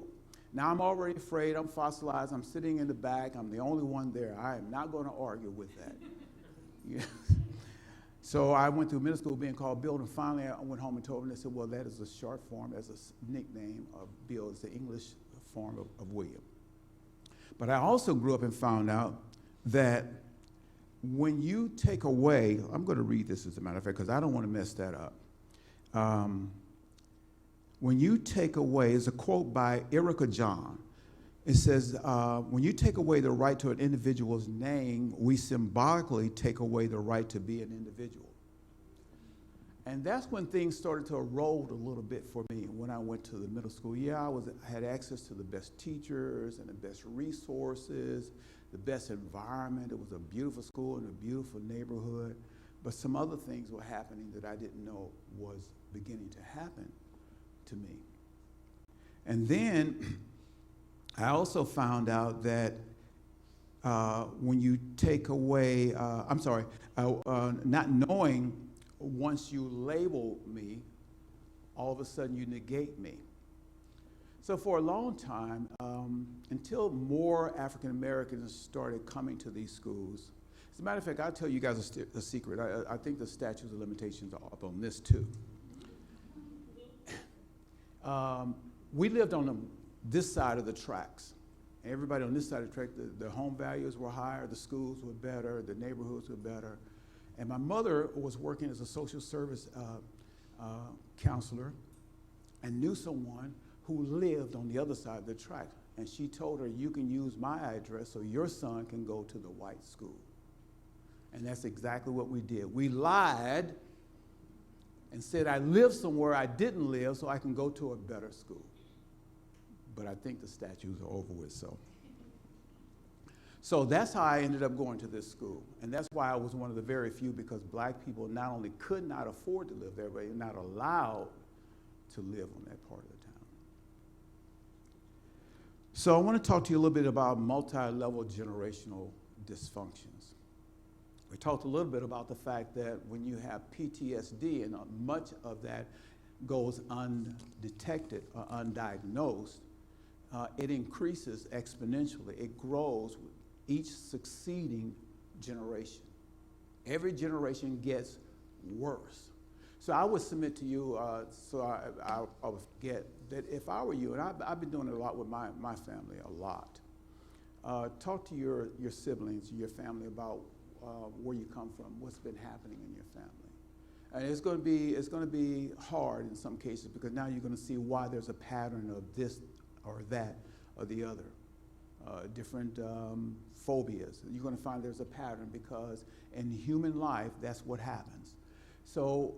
Now I'm already afraid, I'm fossilized, I'm sitting in the back, I'm the only one there. I am not going to argue with that. Yeah. So I went through middle school being called Bill, and finally I went home and told them, they said, well, that is a short form, as a nickname of Bill. It's the English form of William. But I also grew up and found out that when you take away, I'm going to read this as a matter of fact, because I don't want to mess that up. When you take away, it's a quote by Erica John. It says, when you take away the right to an individual's name, we symbolically take away the right to be an individual. And that's when things started to erode a little bit for me when I went to the middle school. Yeah, I had access to the best teachers and the best resources, the best environment. It was a beautiful school in a beautiful neighborhood. But some other things were happening that I didn't know was beginning to happen to me. And then I also found out that when you take away, not knowing once you label me, all of a sudden you negate me. So for a long time, until more African Americans started coming to these schools, as a matter of fact, I'll tell you guys a secret. I think the statutes of limitations are up on this too. We lived on this side of the tracks. Everybody on this side of the track, the home values were higher, the schools were better, the neighborhoods were better. And my mother was working as a social service counselor and knew someone who lived on the other side of the track. And she told her, you can use my address so your son can go to the white school. And that's exactly what we did. We lied and said I lived somewhere I didn't live so I can go to a better school. But I think the statutes are over with, so that's how I ended up going to this school. And that's why I was one of the very few, because black people not only could not afford to live there, but they're not allowed to live on that part of the town. So I want to talk to you a little bit about multi-level generational dysfunctions. We talked a little bit about the fact that when you have PTSD, and much of that goes undetected or undiagnosed, it increases exponentially. It grows with each succeeding generation. Every generation gets worse. So I would submit to you, I would get that if I were you, and I've been doing it a lot with my family, a lot. Talk to your siblings, your family about where you come from, what's been happening in your family. And it's going to be hard in some cases, because now you're going to see why there's a pattern of this or that or the other. Different phobias. You're going to find there's a pattern, because in human life, that's what happens. So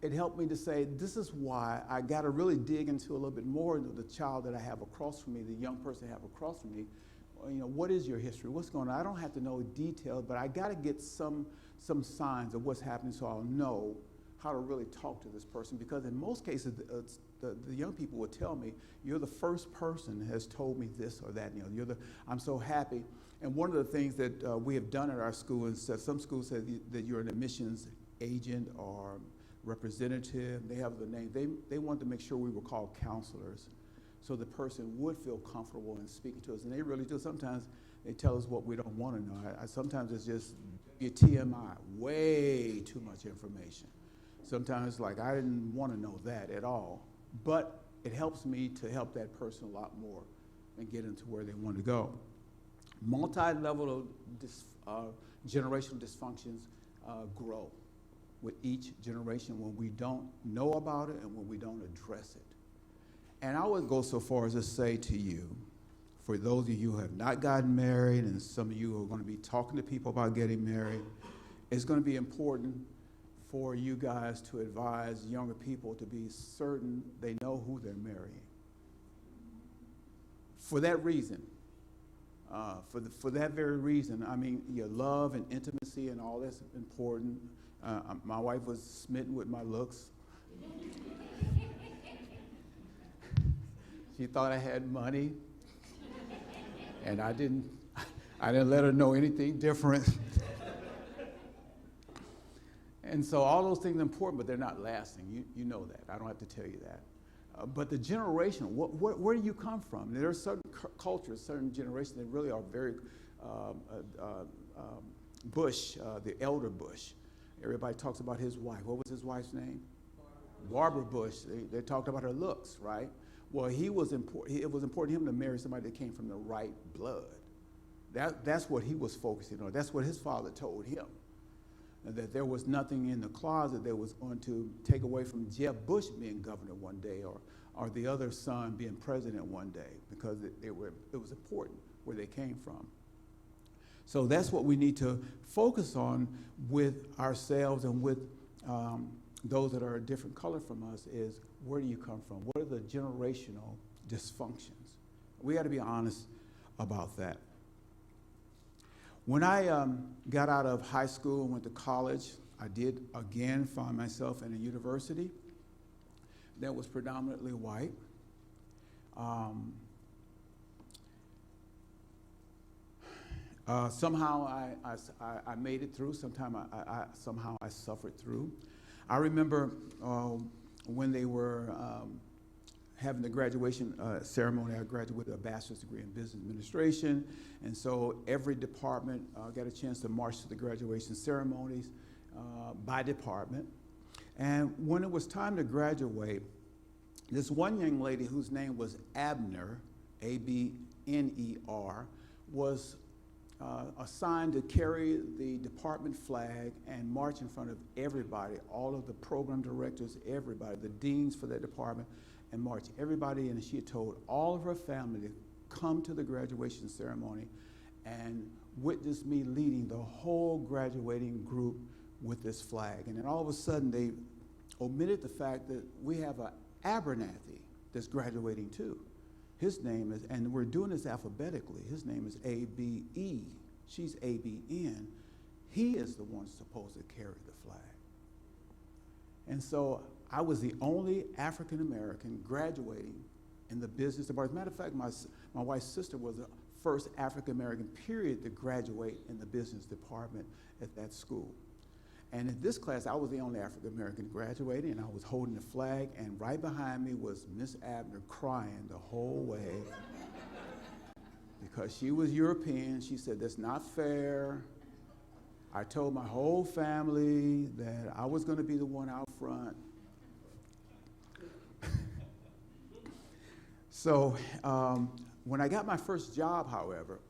it helped me to say, this is why I got to really dig into a little bit more into the child that I have across from me, the young person I have across from me. You know, what is your history? What's going on? I don't have to know details, but I got to get some signs of what's happening so I'll know how to really talk to this person. Because in most cases, the young people will tell me, you're the first person that has told me this or that. You know, I'm so happy. And one of the things that we have done at our school is that some schools say that you're an admissions agent or representative. They have the name. They wanted to make sure we were called counselors, so the person would feel comfortable in speaking to us. And they really do. Sometimes they tell us what we don't want to know. Sometimes it's just your TMI, way too much information. Sometimes, like, I didn't want to know that at all. But it helps me to help that person a lot more and get into where they want to go. Multi-level generational dysfunctions grow with each generation when we don't know about it and when we don't address it. And I would go so far as to say to you, for those of you who have not gotten married, and some of you who are going to be talking to people about getting married, it's going to be important for you guys to advise younger people to be certain they know who they're marrying. For that reason, for that very reason, I mean, your love and intimacy and all that's important. My wife was smitten with my looks. She thought I had money, and I didn't let her know anything different. And so all those things are important, but they're not lasting. You know that. I don't have to tell you that. But the generation, where do you come from? There are certain cultures, certain generations that really are very Bush, the elder Bush. Everybody talks about his wife. What was his wife's name? Barbara Bush. They talked about her looks, right? Well, it was important to him to marry somebody that came from the right blood. That's what he was focusing on. That's what his father told him. And that there was nothing in the closet that was going to take away from Jeb Bush being governor one day, or the other son being president one day, because it was important where they came from. So that's what we need to focus on with ourselves and with those that are a different color from us, is where do you come from? What are the generational dysfunctions? We got to be honest about that. When I got out of high school and went to college, I did again find myself in a university that was predominantly white. Somehow I made it through. Somehow I suffered through. I remember when they were having the graduation ceremony. I graduated with a bachelor's degree in business administration, and so every department got a chance to march to the graduation ceremonies by department. And when it was time to graduate, this one young lady whose name was Abner, A-B-N-E-R, was assigned to carry the department flag and march in front of everybody, all of the program directors, everybody, the deans for that department, and march everybody in. And she had told all of her family to come to the graduation ceremony and witness me leading the whole graduating group with this flag. And then all of a sudden they omitted the fact that we have an Abernathy that's graduating too. His name is, and we're doing this alphabetically, his name is A-B-E. She's A-B-N. He is the one supposed to carry the flag. And so I was the only African American graduating in the business department. As a matter of fact, my wife's sister was the first African American period to graduate in the business department at that school. And in this class, I was the only African American graduating, and I was holding the flag, and right behind me was Miss Abner crying the whole way because she was European. She said, "That's not fair." I told my whole family that I was going to be the one out front. So when I got my first job, however,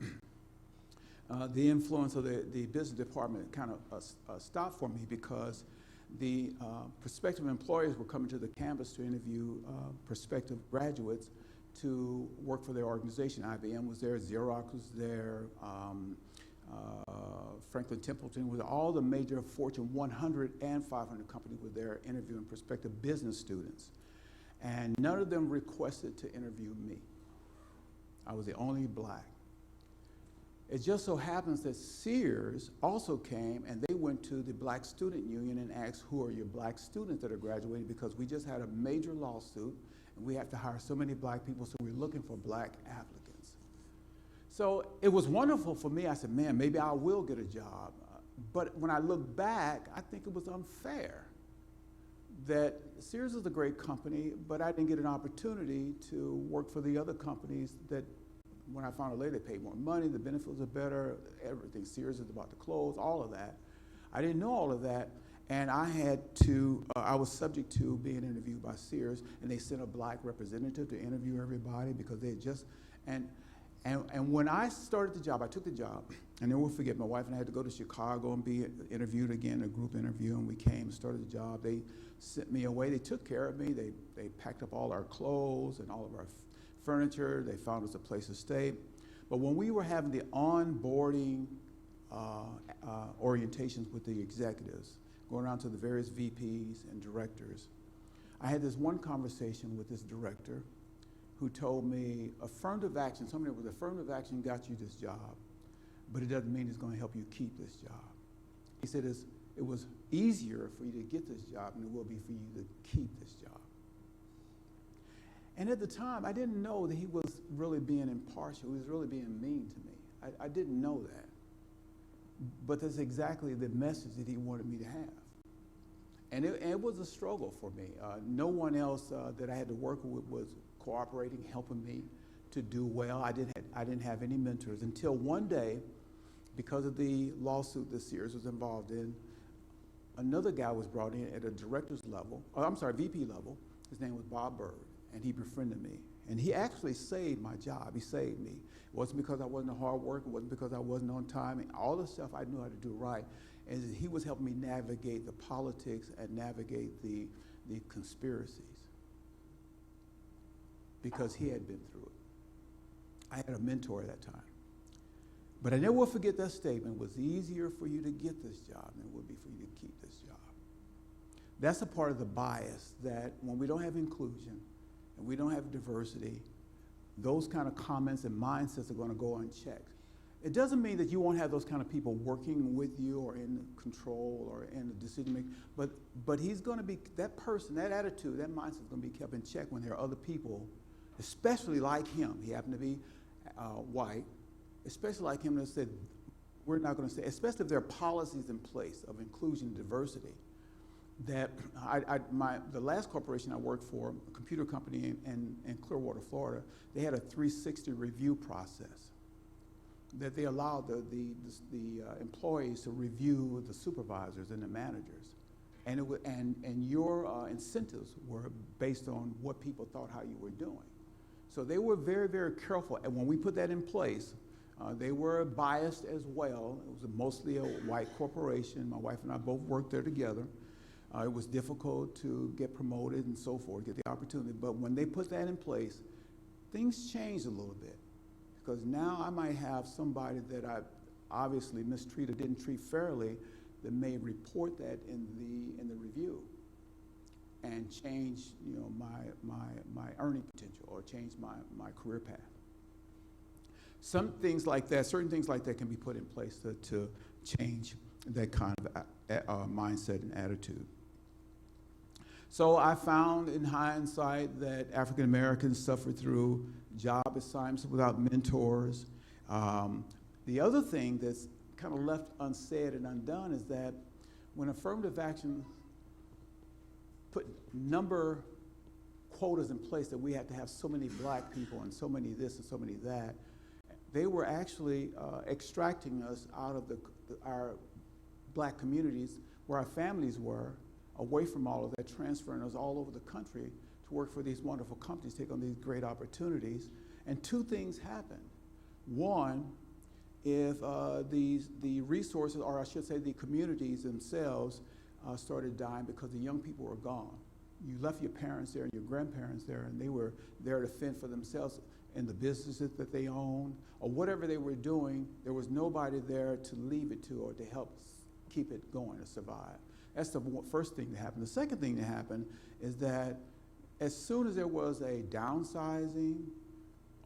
the influence of the business department kind of stopped for me, because the prospective employers were coming to the campus to interview prospective graduates to work for their organization. IBM was there, Xerox was there, Franklin Templeton was there. All the major Fortune 100 and 500 companies were there interviewing prospective business students. And none of them requested to interview me. I was the only black. It just so happens that Sears also came, and they went to the Black Student Union and asked, who are your black students that are graduating, because we just had a major lawsuit and we have to hire so many black people, so we're looking for black applicants. So it was wonderful for me. I said, man, maybe I will get a job. But when I look back, I think it was unfair that Sears is a great company, but I didn't get an opportunity to work for the other companies that, when I found out later, they paid more money, the benefits are better, everything. Sears is about to close, all of that. I didn't know all of that, and I was subject to being interviewed by Sears, and they sent a black representative to interview everybody because they had just, and when I started the job, I took the job, and then we'll forget, my wife and I had to go to Chicago and be interviewed again, a group interview, and we came and started the job. They sent me away. They took care of me. They packed up all our clothes and all of our furniture. They found us a place to stay. But when we were having the onboarding orientations with the executives, going around to the various VPs and directors, I had this one conversation with this director who told me affirmative action, somebody with affirmative action got you this job, but it doesn't mean it's going to help you keep this job. He said it was easier for you to get this job than it will be for you to keep this job. And at the time, I didn't know that he was really being impartial. He was really being mean to me. I didn't know that. But that's exactly the message that he wanted me to have. And it was a struggle for me. No one else that I had to work with was cooperating, helping me to do well. I didn't have any mentors until one day, because of the lawsuit that Sears was involved in, another guy was brought in at a director's level, VP level. His name was Bob Bird, and he befriended me. And he actually saved my job. He saved me. It wasn't because I wasn't a hard worker. It wasn't because I wasn't on time. And all the stuff I knew how to do right. And he was helping me navigate the politics and navigate the conspiracies, because he had been through it. I had a mentor at that time. But I never will forget that statement: it was easier for you to get this job than it would be for you to keep this job. That's a part of the bias, that when we don't have inclusion and we don't have diversity, those kind of comments and mindsets are going to go unchecked. It doesn't mean that you won't have those kind of people working with you or in control or in the decision making, but he's going to be, that person, that attitude, that mindset is going to be kept in check when there are other people, especially like him. He happened to be white, especially like him, that said, we're not going to say, especially if there are policies in place of inclusion and diversity, that the last corporation I worked for, a computer company in Clearwater, Florida, they had a 360 review process that they allowed the employees to review the supervisors and the managers. And your incentives were based on what people thought how you were doing. So they were very, very careful. And when we put that in place, they were biased as well. It was mostly a white corporation. My wife and I both worked there together. It was difficult to get promoted and so forth, get the opportunity. But when they put that in place, things changed a little bit. Because now I might have somebody that I obviously mistreated, didn't treat fairly, that may report that in the review and change, my earning potential, or change my career path. Some things like that, certain things like that can be put in place to change that kind of mindset and attitude. So I found in hindsight that African Americans suffer through job assignments without mentors. The other thing that's kind of left unsaid and undone is that when affirmative action put number quotas in place that we had to have so many black people and so many this and so many that, they were actually extracting us out of our black communities where our families were, away from all of that, transferring us all over the country to work for these wonderful companies, take on these great opportunities. And two things happened. One, if the resources, or I should say the communities themselves, started dying because the young people were gone. You left your parents there and your grandparents there, and they were there to fend for themselves in the businesses that they owned, or whatever they were doing. There was nobody there to leave it to or to help keep it going, to survive. That's the first thing that happened. The second thing that happened is that as soon as there was a downsizing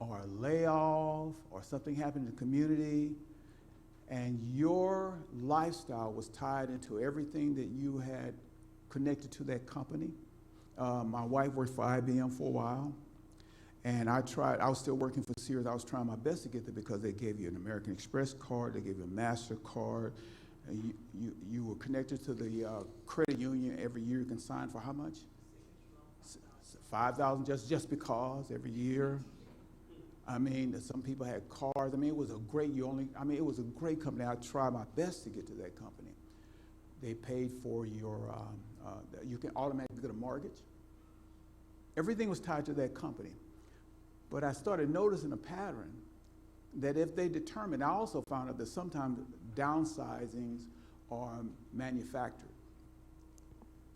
or a layoff or something happened in the community, and your lifestyle was tied into everything that you had connected to that company. My wife worked for IBM for a while, and I was still working for Sears. I was trying my best to get there because they gave you an American Express card, they gave you a MasterCard. You were connected to the credit union. Every year you can sign for how much? $5,000 just because every year. I mean, some people had cars. I mean, it was a great, it was a great company. I tried my best to get to that company. They paid for you can automatically get a mortgage. Everything was tied to that company. But I started noticing a pattern that if they determined, I also found out that sometimes downsizings are manufactured.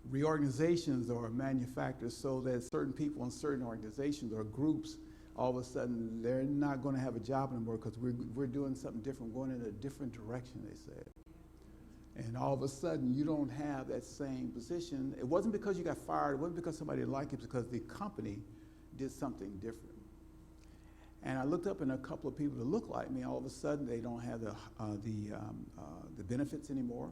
Reorganizations are manufactured so that certain people in certain organizations or groups, all of a sudden, they're not going to have a job anymore because we're doing something different, going in a different direction, they said. And all of a sudden, you don't have that same position. It wasn't because you got fired. It wasn't because somebody didn't like it. It's because the company did something different. And I looked up, and a couple of people that look like me, all of a sudden, they don't have the benefits anymore,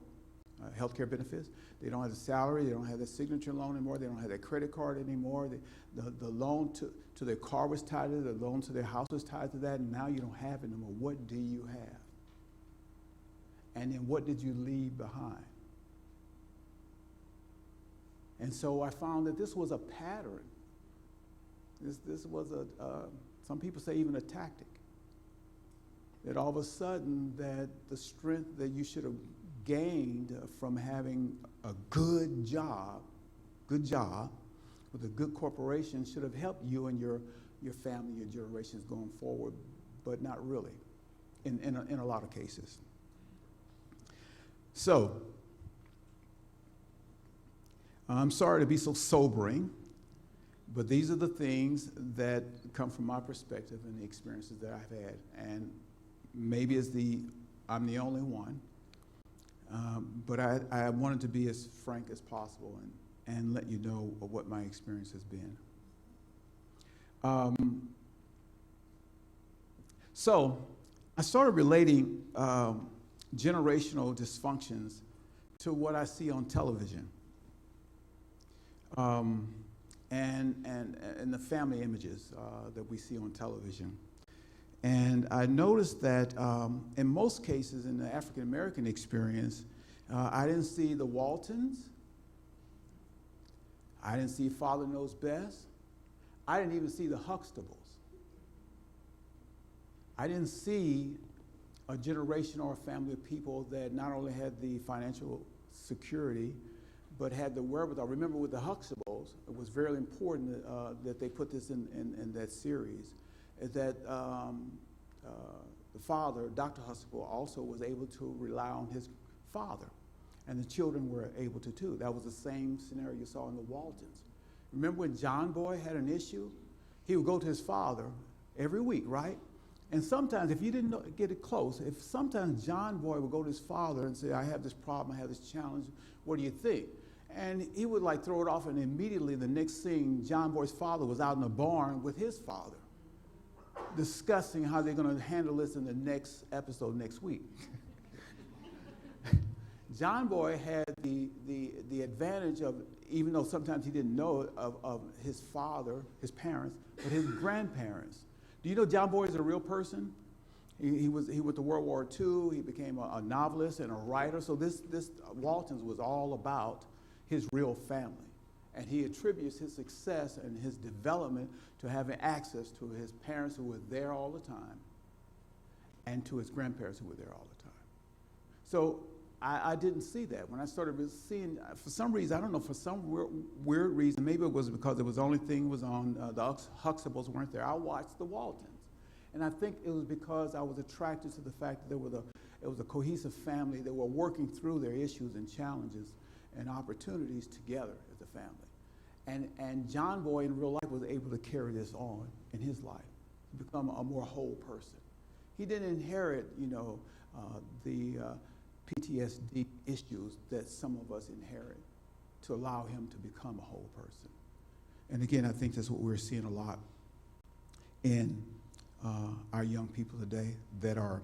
healthcare benefits. They don't have the salary. They don't have the signature loan anymore. They don't have their credit card anymore. The loan to their car was tied to it. The loan to their house was tied to that. And now you don't have it anymore. What do you have? And then what did you leave behind? And so I found that this was a pattern. This was some people say even a tactic. That all of a sudden that the strength that you should have gained from having a good job with a good corporation should have helped you and your family, your generations going forward, but not really in a lot of cases. So, I'm sorry to be so sobering, but these are the things that come from my perspective and the experiences that I've had. And maybe I'm the only one, but I wanted to be as frank as possible and let you know of what my experience has been. So I started relating generational dysfunctions to what I see on television and the family images that we see on television. And I noticed that in most cases in the African American experience, I didn't see the Waltons. I didn't see Father Knows Best. I didn't even see the Huxtables. I didn't see a generation or a family of people that not only had the financial security, but had the wherewithal. Remember with the Huxtables, it was very important that they put this in that series, is that the father, Dr. Huxtable, also was able to rely on his father, and the children were able to too. That was the same scenario you saw in the Waltons. Remember when John Boy had an issue? He would go to his father every week, right? And sometimes, if you didn't get it close, if sometimes John Boy would go to his father and say, I have this problem, I have this challenge, what do you think? And he would like throw it off, and immediately the next thing, John Boy's father was out in the barn with his father, discussing how they're going to handle this in the next episode next week. John Boy had the advantage of, even though sometimes he didn't know of his father, his parents, but his grandparents. Do you know John Boy is a real person? He went to World War II. He became a novelist and a writer. So this Waltons was all about his real family. And he attributes his success and his development to having access to his parents who were there all the time and to his grandparents who were there all the time. So I didn't see that. When I started seeing, for some reason, I don't know, for some weird reason, maybe it was because it was the only thing was on, the Huxtables weren't there, I watched the Waltons. And I think it was because I was attracted to the fact that it was a cohesive family that were working through their issues and challenges and opportunities together as a family. And John Boy in real life was able to carry this on in his life, to become a more whole person. He didn't inherit, the PTSD issues that some of us inherit to allow him to become a whole person. And again, I think that's what we're seeing a lot in our young people today that are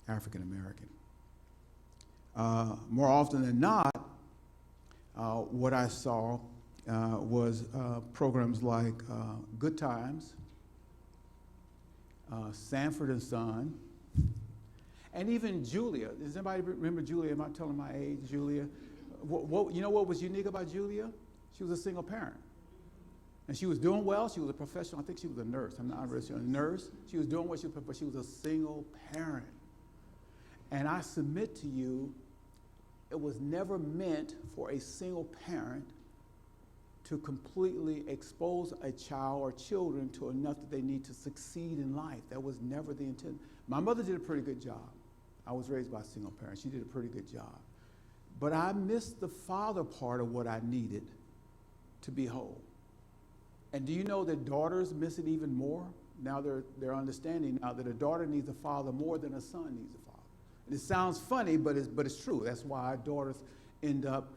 African American. More often than not, what I saw was programs like Good Times, Sanford and Son, and even Julia. Does anybody remember Julia? Am I telling my age, Julia? You know what was unique about Julia? She was a single parent. And she was doing well. She was a professional. I think she was a nurse. I'm not really sure. A nurse. She was doing what she was, but she was a single parent. And I submit to you, it was never meant for a single parent to completely expose a child or children to enough that they need to succeed in life. That was never the intent. My mother did a pretty good job. I was raised by a single parent. She did a pretty good job. But I missed the father part of what I needed to be whole. And do you know that daughters miss it even more? Now they're understanding now that a daughter needs a father more than a son needs a father. And it sounds funny, but it's true. That's why our daughters end up,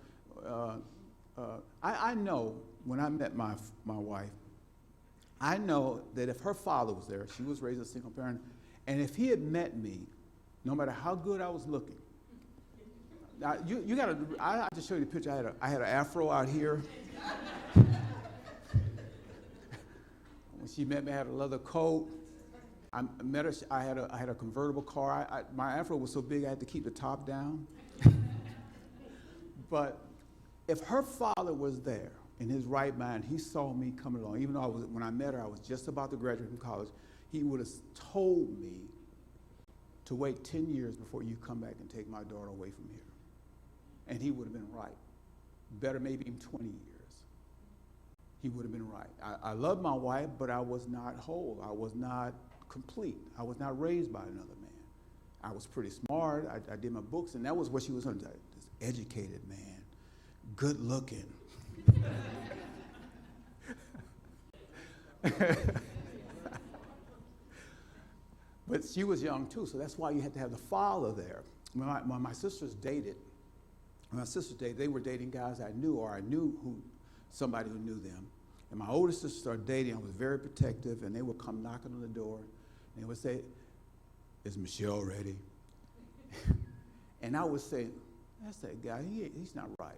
I know when I met my wife, I know that if her father was there, she was raised as a single parent, and if he had met me, no matter how good I was looking, now you gotta, I just show you the picture. I had an afro out here. When she met me, I had a leather coat. I met her. I had a convertible car. My afro was so big I had to keep the top down. But if her father was there in his right mind, he saw me coming along, even though when I met her, I was just about to graduate from college, he would have told me to wait 10 years before you come back and take my daughter away from here. And he would have been right. Better maybe even 20 years. He would have been right. I love my wife, but I was not whole. I was not complete. I was not raised by another man. I was pretty smart. I did my books, and that was what she was under. This educated man, good looking. But she was young too, so that's why you had to have the father there. When my sisters dated, they were dating guys I knew, or I knew somebody who knew them. And my older sister started dating. I was very protective, and they would come knocking on the door, and they would say, "Is Michelle ready?" And I would say, "That's that guy. He's not right."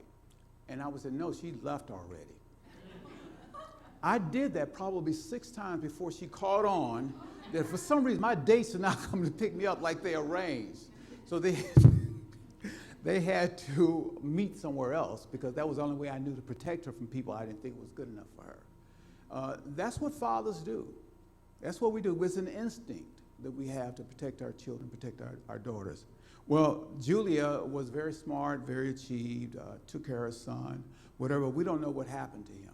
And I would say, "No, she left already." I did that probably 6 times before she caught on that for some reason my dates are not coming to pick me up like they arranged. So they had to meet somewhere else, because that was the only way I knew to protect her from people I didn't think was good enough for her. That's what fathers do. That's what we do. It's an instinct that we have to protect our children, protect our daughters. Well, Julia was very smart, very achieved, took care of her son, whatever. We don't know what happened to him.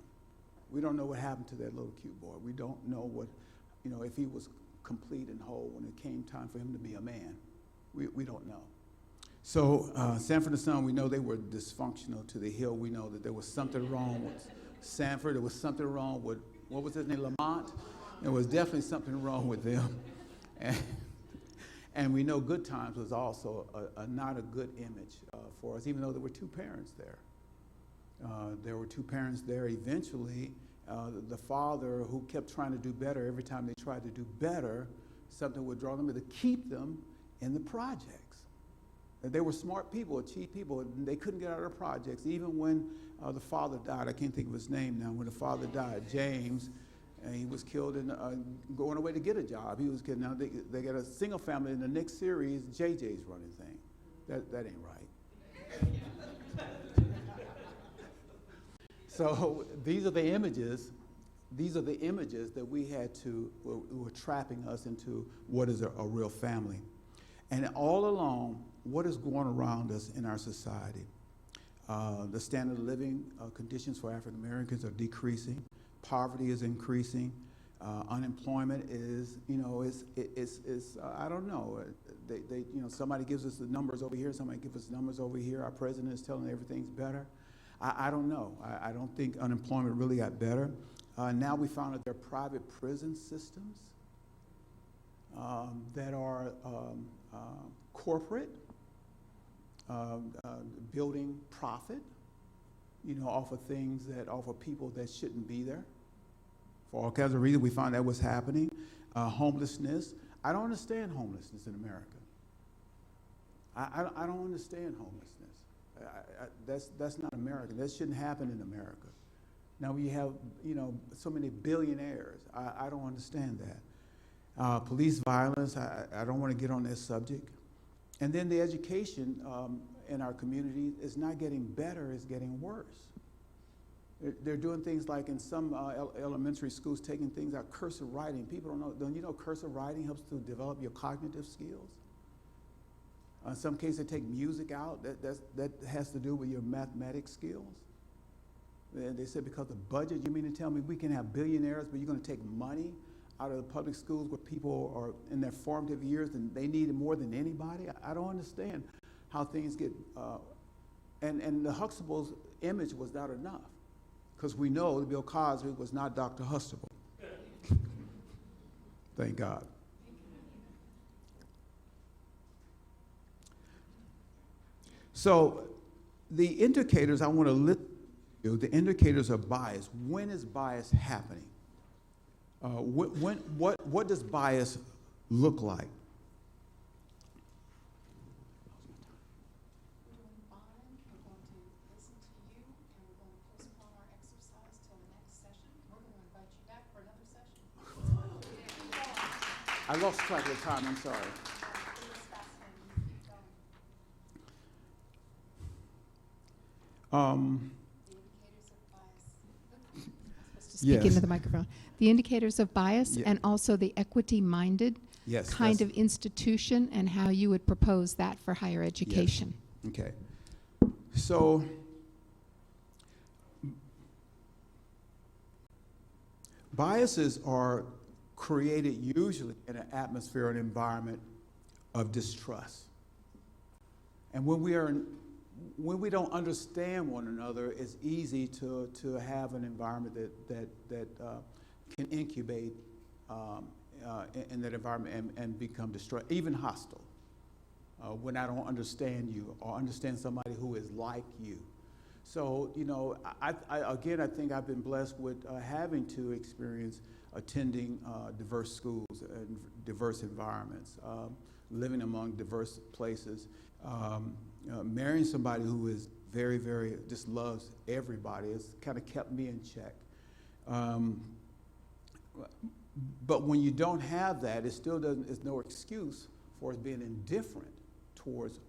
We don't know what happened to that little cute boy. We don't know if he was complete and whole when it came time for him to be a man. We don't know. So Sanford and Son, we know they were dysfunctional to the hill. We know that there was something wrong with Sanford. There was something wrong with, what was his name, Lamont? There was definitely something wrong with them. And we know Good Times was also not a good image for us, even though there were 2 parents there. There were 2 parents there. Eventually, the father, who kept trying to do better, every time they tried to do better, something would draw them to keep them in the projects. They were smart people, achieved people, and they couldn't get out of the projects. Even when the father died, I can't think of his name now, when the father died, James, and he was killed in going away to get a job. He was killed. Now they got a single family in the next series. JJ's running thing. That ain't right. So these are the images. These are the images that we were trapping us into what is a real family. And all along, what is going around us in our society? The standard of living conditions for African Americans are decreasing. Poverty is increasing. Unemployment is, I don't know. Somebody gives us the numbers over here. Somebody gives us numbers over here. Our president is telling everything's better. I don't know. I don't think unemployment really got better. Now we found that there are private prison systems that are corporate, building profit, off of things off of people that shouldn't be there. For all kinds of reasons, we found that was happening. Homelessness. I don't understand homelessness in America. I don't understand homelessness. That's not American. That shouldn't happen in America. Now we have, so many billionaires. I don't understand that. Police violence, I don't want to get on that subject. And then the education in our community is not getting better, it's getting worse. They're doing things like in some elementary schools, taking things out, cursive writing. People don't know. Don't you know cursive writing helps to develop your cognitive skills? In some cases, they take music out. That has to do with your mathematics skills. They said because of budget, you mean to tell me we can have billionaires, but you're going to take money out of the public schools where people are in their formative years and they need it more than anybody? I don't understand how things get, and the Huxtable's image was not enough, because we know that Bill Cosby was not Dr. Huxtable. Thank God. So the indicators I want to list you, the indicators of bias. When is bias happening? What does bias look like? I lost track of the time, I'm sorry. to speak Yes. into the microphone. The indicators of bias Yeah. and also the equity-minded Yes. kind that's- of institution and how you would propose that for higher education. Okay. So, biases are created usually in an atmosphere, an environment of distrust. And when we don't understand one another, it's easy to have an environment that can incubate in that environment and become destructive, even hostile. When I don't understand you or understand somebody who is like you. So, you know, I think I've been blessed with having to experience attending diverse schools and diverse environments, living among diverse places, marrying somebody who is very, very, just loves everybody. It's kind of kept me in check. But when you don't have that, it still doesn't, it's no excuse for us being indifferent towards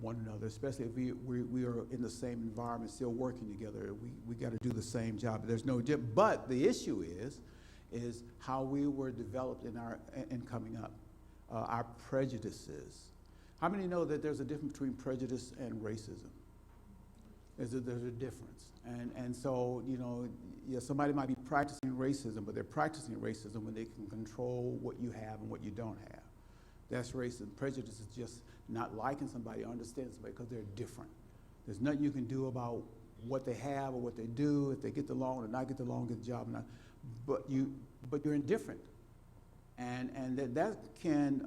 one another, especially if we are in the same environment, still working together. We got to do the same job. There's no but the issue is how we were developed in coming up, our prejudices. How many know that there's a difference between prejudice and racism? There's a difference, and so, you know, yeah, somebody might be practicing racism, but they're practicing racism when they can control what you have and what you don't have. That's racism. Prejudice is just not liking somebody or understanding somebody because they're different. There's nothing you can do about what they have or what they do, if they get along or not get along, get the job or not. But you're indifferent, and that can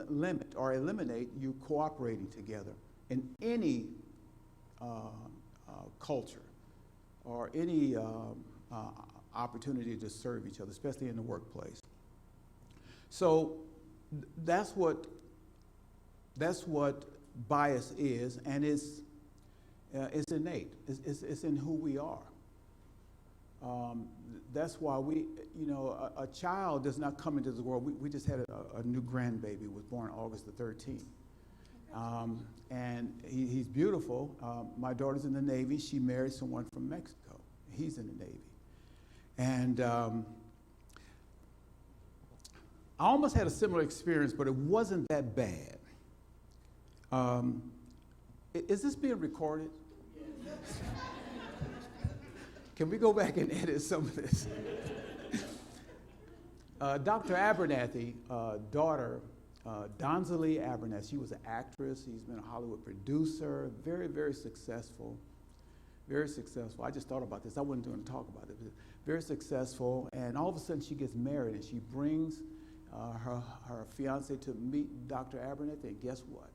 limit or eliminate you cooperating together in any culture or any opportunity to serve each other, especially in the workplace. So that's what bias is, and it's innate. It's in who we are. That's why a child does not come into the world. We just had a new grandbaby, was born August the 13th. And he's beautiful. My daughter's in the Navy. She married someone from Mexico. He's in the Navy. And I almost had a similar experience, but it wasn't that bad. Is this being recorded? Can we go back and edit some of this? Dr. Abernathy, daughter, Donzalee Abernathy, she was an actress. He's been a Hollywood producer, very, very successful. Very successful. I just thought about this. I wasn't going to talk about it. But very successful, and all of a sudden she gets married, and she brings her fiance to meet Dr. Abernathy, and guess what?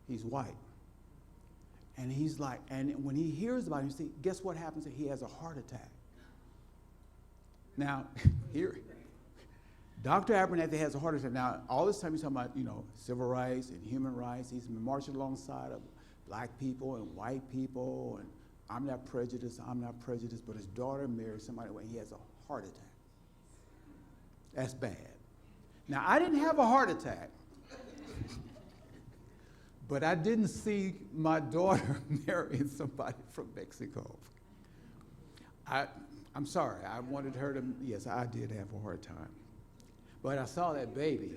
He's white. And he's like, and when he hears about it, guess what happens? He has a heart attack. Now, here, Dr. Abernathy has a heart attack. Now, all this time he's talking about, civil rights and human rights. He's been marching alongside of black people and white people, and I'm not prejudiced, but his daughter married somebody when he has a heart attack. That's bad. Now, I didn't have a heart attack, but I didn't see my daughter marrying somebody from Mexico. I'm sorry, I wanted her to, yes, I did have a hard time. But I saw that baby.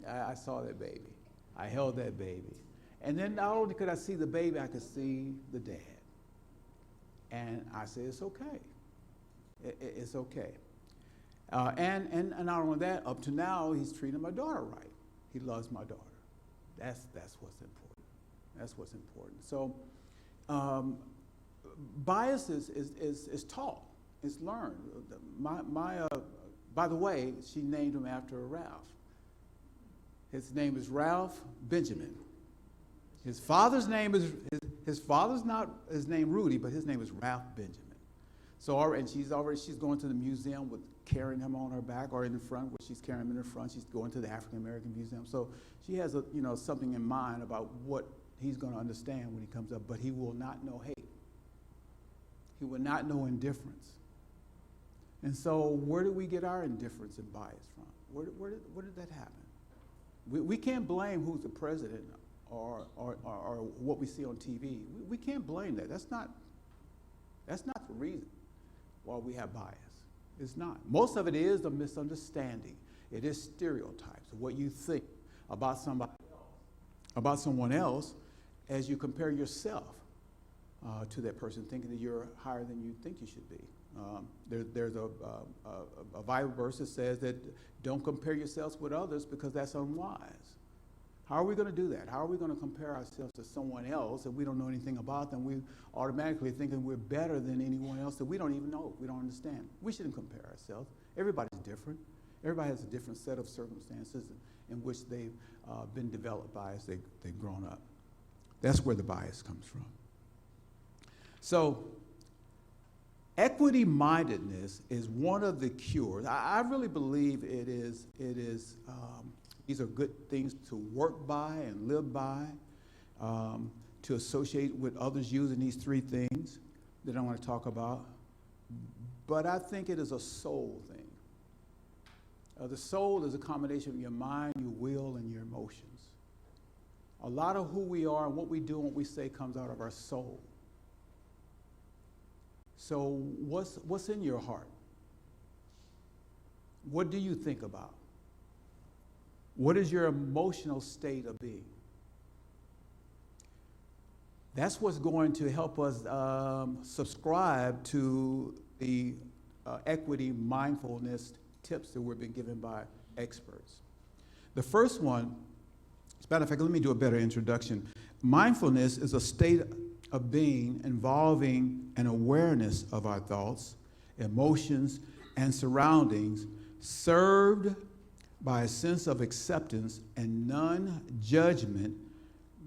I saw that baby. I held that baby. And then not only could I see the baby, I could see the dad. And I said, it's okay. It's okay. And not only that, up to now, he's treating my daughter right. He loves my daughter. That's what's important. That's what's important. So bias is taught. It's learned. By the way, she named him after Ralph. His name is Ralph Benjamin. His father's name is, his father's not his name Rudy, but his name is Ralph Benjamin. So, and she's going to the museum with carrying him on her back, or in the front, where she's carrying him in the front. She's going to the African American Museum. So she has something in mind about what he's going to understand when he comes up, but he will not know hate. He will not know indifference. And so where do we get our indifference and bias from? Where did that happen? We can't blame who's the president or what we see on TV. We can't blame that. That's not the reason or we have bias. It's not. Most of it is a misunderstanding. It is stereotypes, what you think about somebody else, about someone else, as you compare yourself to that person, thinking that you're higher than you think you should be. There's a Bible verse that says that don't compare yourselves with others because that's unwise. How are we going to do that? How are we going to compare ourselves to someone else if we don't know anything about them? We automatically thinking we're better than anyone else that we don't even know, we don't understand. We shouldn't compare ourselves. Everybody's different. Everybody has a different set of circumstances in which they've been developed by as they've grown up. That's where the bias comes from. So, equity-mindedness is one of the cures. I really believe it is. These are good things to work by and live by, to associate with others using these three things that I want to talk about. But I think it is a soul thing. The soul is a combination of your mind, your will, and your emotions. A lot of who we are and what we do and what we say comes out of our soul. So what's in your heart? What do you think about? What is your emotional state of being? That's what's going to help us subscribe to the equity mindfulness tips that we've been given by experts. The first one, as a matter of fact, let me do a better introduction. Mindfulness is a state of being involving an awareness of our thoughts, emotions, and surroundings, served by a sense of acceptance and non-judgment,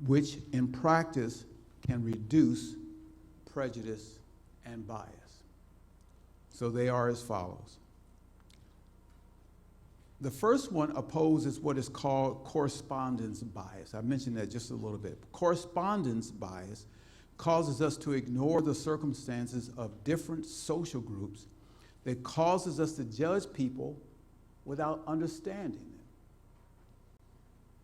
which in practice can reduce prejudice and bias. So they are as follows. The first one opposes what is called correspondence bias. I mentioned that just a little bit. Correspondence bias causes us to ignore the circumstances of different social groups that causes us to judge people without understanding them,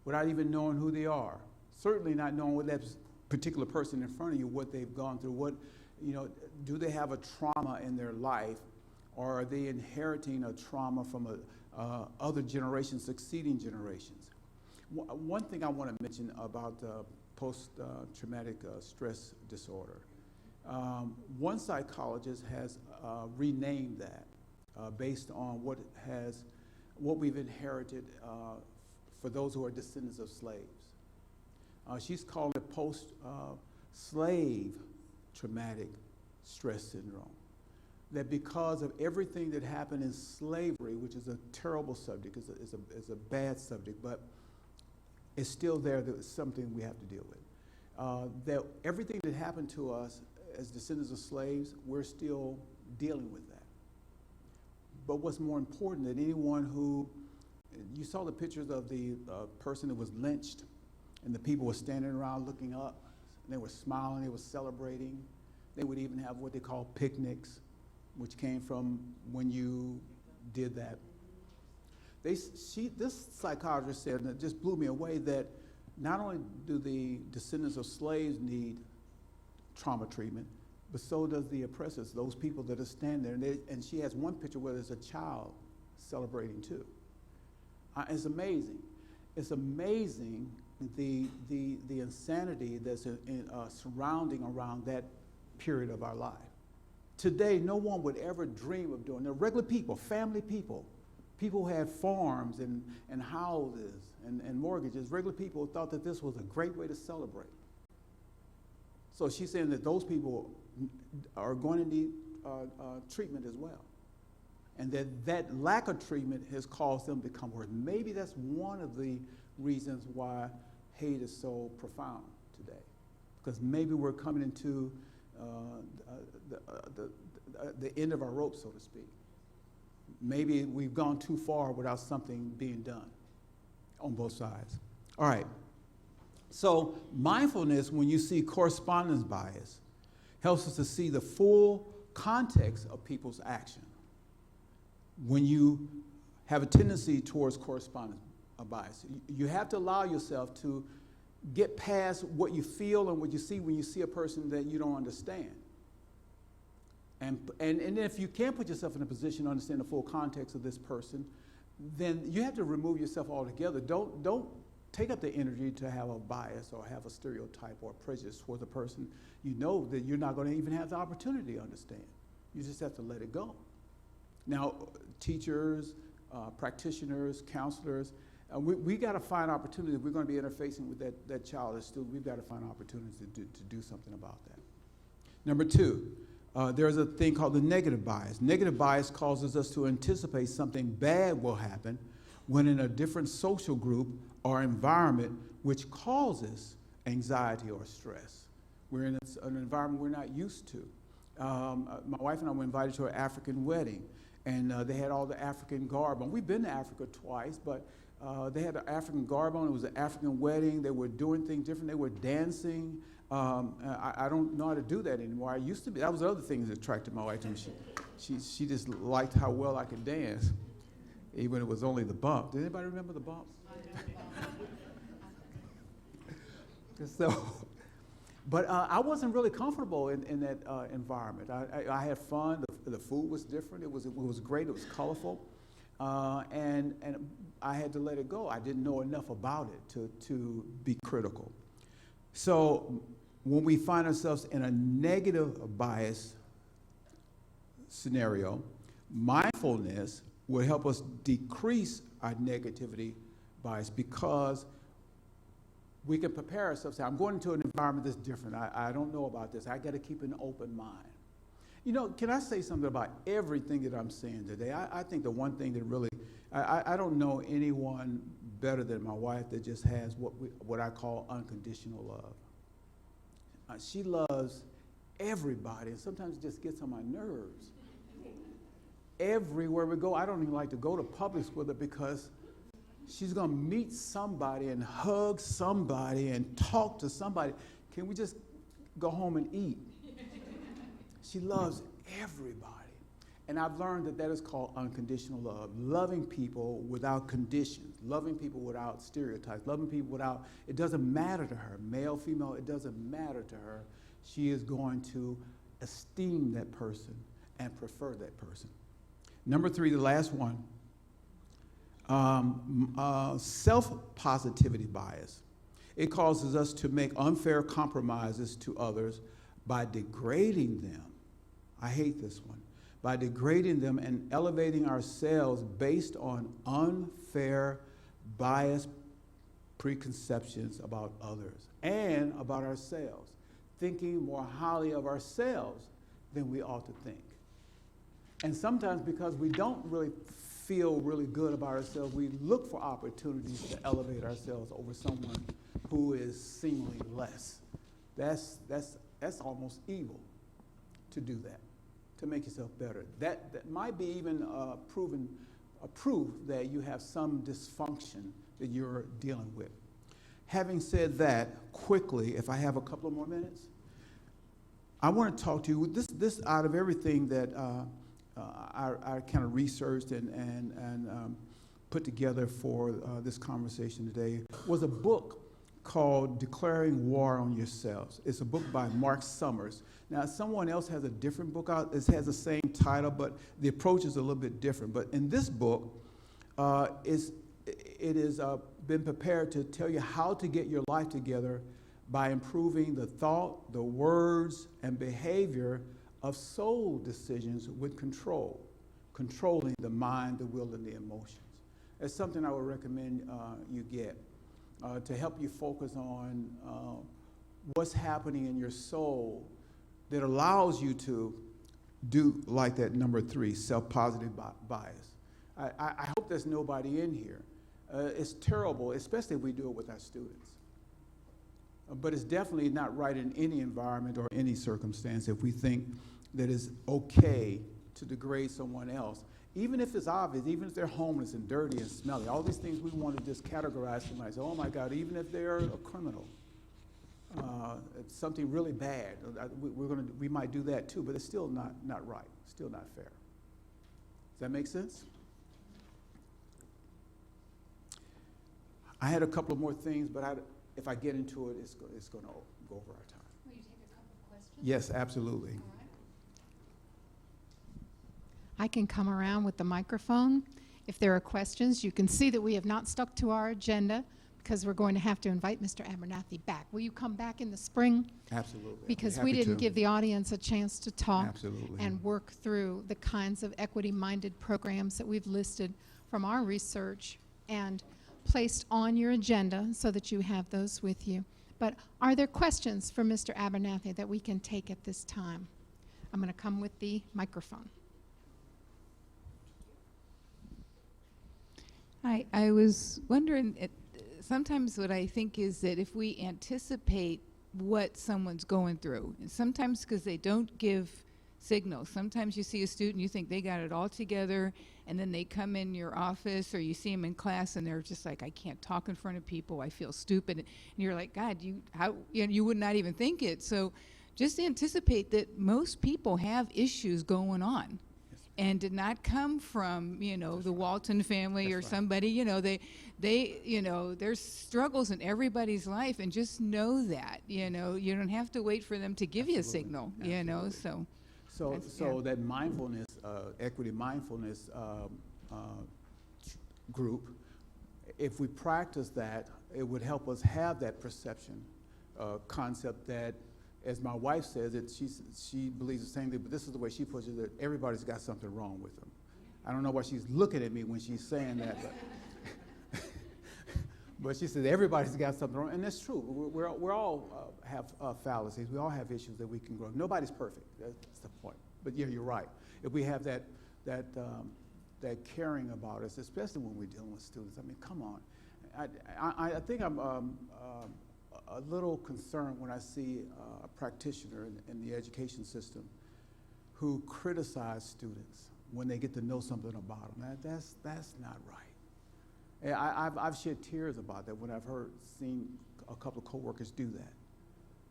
without even knowing who they are. Certainly not knowing what that particular person in front of you, what they've gone through, what, do they have a trauma in their life, or are they inheriting a trauma from other generations, succeeding generations? One thing I want to mention about post-traumatic stress disorder. One psychologist has renamed that based on what we've inherited for those who are descendants of slaves. She's called it post-slave traumatic stress syndrome. That because of everything that happened in slavery, which is a terrible subject, is a bad subject, but it's still there, that it's something we have to deal with. That everything that happened to us as descendants of slaves, we're still dealing with that. But what's more important than anyone who, you saw the pictures of the person that was lynched, and the people were standing around looking up, and they were smiling, they were celebrating. They would even have what they call picnics, which came from when you did that. This psychologist said, and it just blew me away, that not only do the descendants of slaves need trauma treatment, but so does the oppressors, those people that are standing there. And she has one picture where there's a child celebrating too. It's amazing. It's amazing the insanity that's surrounding around that period of our life. Today, no one would ever dream of doing. They're regular people, family people. People who had farms and houses and mortgages. Regular people thought that this was a great way to celebrate. So she's saying that those people are going to need treatment as well. And that lack of treatment has caused them to become worse. Maybe that's one of the reasons why hate is so profound today. Because maybe we're coming into the end of our rope, so to speak. Maybe we've gone too far without something being done on both sides. All right. So mindfulness, when you see correspondence bias, helps us to see the full context of people's action. When you have a tendency towards correspondence bias, you have to allow yourself to get past what you feel and what you see when you see a person that you don't understand. And if you can't put yourself in a position to understand the full context of this person, then you have to remove yourself altogether. Don't take up the energy to have a bias or have a stereotype or a prejudice towards a person you know that you're not going to even have the opportunity to understand. You just have to let it go. Now, teachers, practitioners, counselors, we got to find opportunities. If we're going to be interfacing with that child or student, we've got to find opportunities to do something about that. Number two, there's a thing called the negative bias. Negative bias causes us to anticipate something bad will happen when in a different social group or environment, which causes anxiety or stress. We're in an environment we're not used to. My wife and I were invited to an African wedding, and they had all the African garb on. We've been to Africa twice, but they had the African garb on. It was an African wedding. They were doing things different. They were dancing. I don't know how to do that anymore. I used to be. That was the other thing that attracted my wife to me. She just liked how well I could dance, even when it was only the bump. Does anybody remember the bump? So, but I wasn't really comfortable in that environment. I had fun. The food was different. It was great. It was colorful, and I had to let it go. I didn't know enough about it to be critical. So when we find ourselves in a negative bias scenario, mindfulness will help us decrease our negativity bias because we can prepare ourselves. I'm going into an environment that's different. I don't know about this. I got to keep an open mind. You know, can I say something about everything that I'm saying today? I think the one thing that really, I don't know anyone better than my wife that just has what I call unconditional love. She loves everybody, and sometimes it just gets on my nerves. Everywhere we go, I don't even like to go to Publix with her because she's going to meet somebody and hug somebody and talk to somebody. Can we just go home and eat? She loves everybody. And I've learned that is called unconditional love. Loving people without conditions, loving people without stereotypes, loving people without, it doesn't matter to her, male, female, it doesn't matter to her. She is going to esteem that person and prefer that person. Number three, the last one, self-positivity bias. It causes us to make unfair compromises to others by degrading them. I hate this one. By degrading them and elevating ourselves based on unfair, biased preconceptions about others and about ourselves, thinking more highly of ourselves than we ought to think. And sometimes because we don't really feel really good about ourselves, we look for opportunities to elevate ourselves over someone who is seemingly less. That's almost evil to do that, to make yourself better. That might be even a proof that you have some dysfunction that you're dealing with. Having said that, quickly, if I have a couple of more minutes, I want to talk to you. This out of everything that I kind of researched and put together for this conversation today was a book called Declaring War on Yourselves. It's a book by Mark Summers. Now, someone else has a different book out. It has the same title, but the approach is a little bit different. But in this book, it has been prepared to tell you how to get your life together by improving the thought, the words, and behavior of soul decisions with control, controlling the mind, the will, and the emotions. It's something I would recommend you get to help you focus on what's happening in your soul that allows you to do like that number 3, self-positive bias. I hope there's nobody in here. It's terrible, especially if we do it with our students. But it's definitely not right in any environment or any circumstance if we think that it's okay to degrade someone else. Even if it's obvious, even if they're homeless and dirty and smelly, all these things we want to just categorize somebody. Say, oh my God, even if they're a criminal, it's something really bad. We might do that too, but it's still not right, still not fair. Does that make sense? I had a couple of more things, but if I get into it, it's going to go over our time. Will you take a couple of questions? Yes, absolutely. All right. I can come around with the microphone. If there are questions, you can see that we have not stuck to our agenda because we're going to have to invite Mr. Abernathy back. Will you come back in the spring? Absolutely. I'd be Because happy we didn't to. give the audience a chance to talk Absolutely. and work through the kinds of equity-minded programs that we've listed from our research and placed on your agenda so that you have those with you. But are there questions for Mr. Abernathy that we can take at this time? I'm going to come with the microphone. Hi, I was wondering, sometimes what I think is that if we anticipate what someone's going through, and sometimes because they don't give signals, sometimes you see a student, you think they got it all together, and then they come in your office or you see them in class and they're just like, I can't talk in front of people, I feel stupid. And you're like, God, you would not even think it. So just anticipate that most people have issues going on. And did not come from, the Walton family That's or right. somebody, there's struggles in everybody's life, and just know that, you don't have to wait for them to give you a signal, Absolutely. so. So, That's- so yeah. that mindfulness, equity mindfulness group, if we practice that, it would help us have that perception concept that, as my wife says, she believes the same thing, but this is the way she puts it, that everybody's got something wrong with them. I don't know why she's looking at me when she's saying that, but she says everybody's got something wrong, and that's true. We're all have fallacies. We all have issues that we can grow. Nobody's perfect. That's the point. But yeah, you're right. If we have that caring about us, especially when we're dealing with students, I mean, come on. I think I'm a little concerned when I see a practitioner in the education system who criticize students when they get to know something about them. That's not right. And I've shed tears about that when I've seen a couple of coworkers do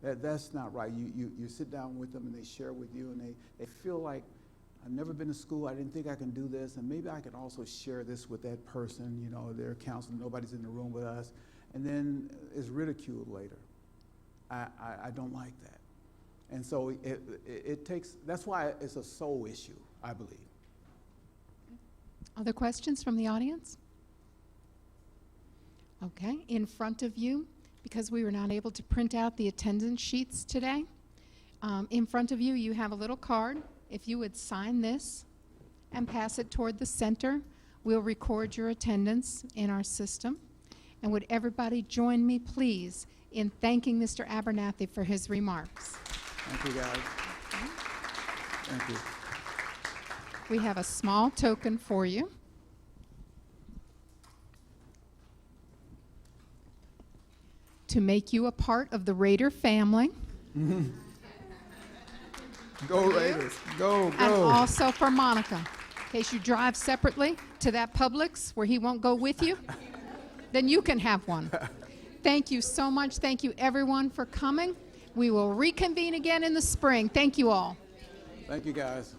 that. That's not right. You sit down with them and they share with you, and they feel like, I've never been to school, I didn't think I can do this, and maybe I can also share this with that person, their counselor, nobody's in the room with us, and then is ridiculed later. I don't like that. And so it takes, that's why it's a soul issue, I believe. Other questions from the audience? Okay, in front of you, because we were not able to print out the attendance sheets today, in front of you, you have a little card. If you would sign this and pass it toward the center, we'll record your attendance in our system. And would everybody join me, please, in thanking Mr. Abernathy for his remarks? Thank you, guys. Thank you. We have a small token for you. To make you a part of the Raider family. Go Raiders. Go, And go. also for Monica, in case you drive separately to that Publix where he won't go with you, then you can have one. Thank you so much. Thank you, everyone, for coming. We will reconvene again in the spring. Thank you all. Thank you, guys.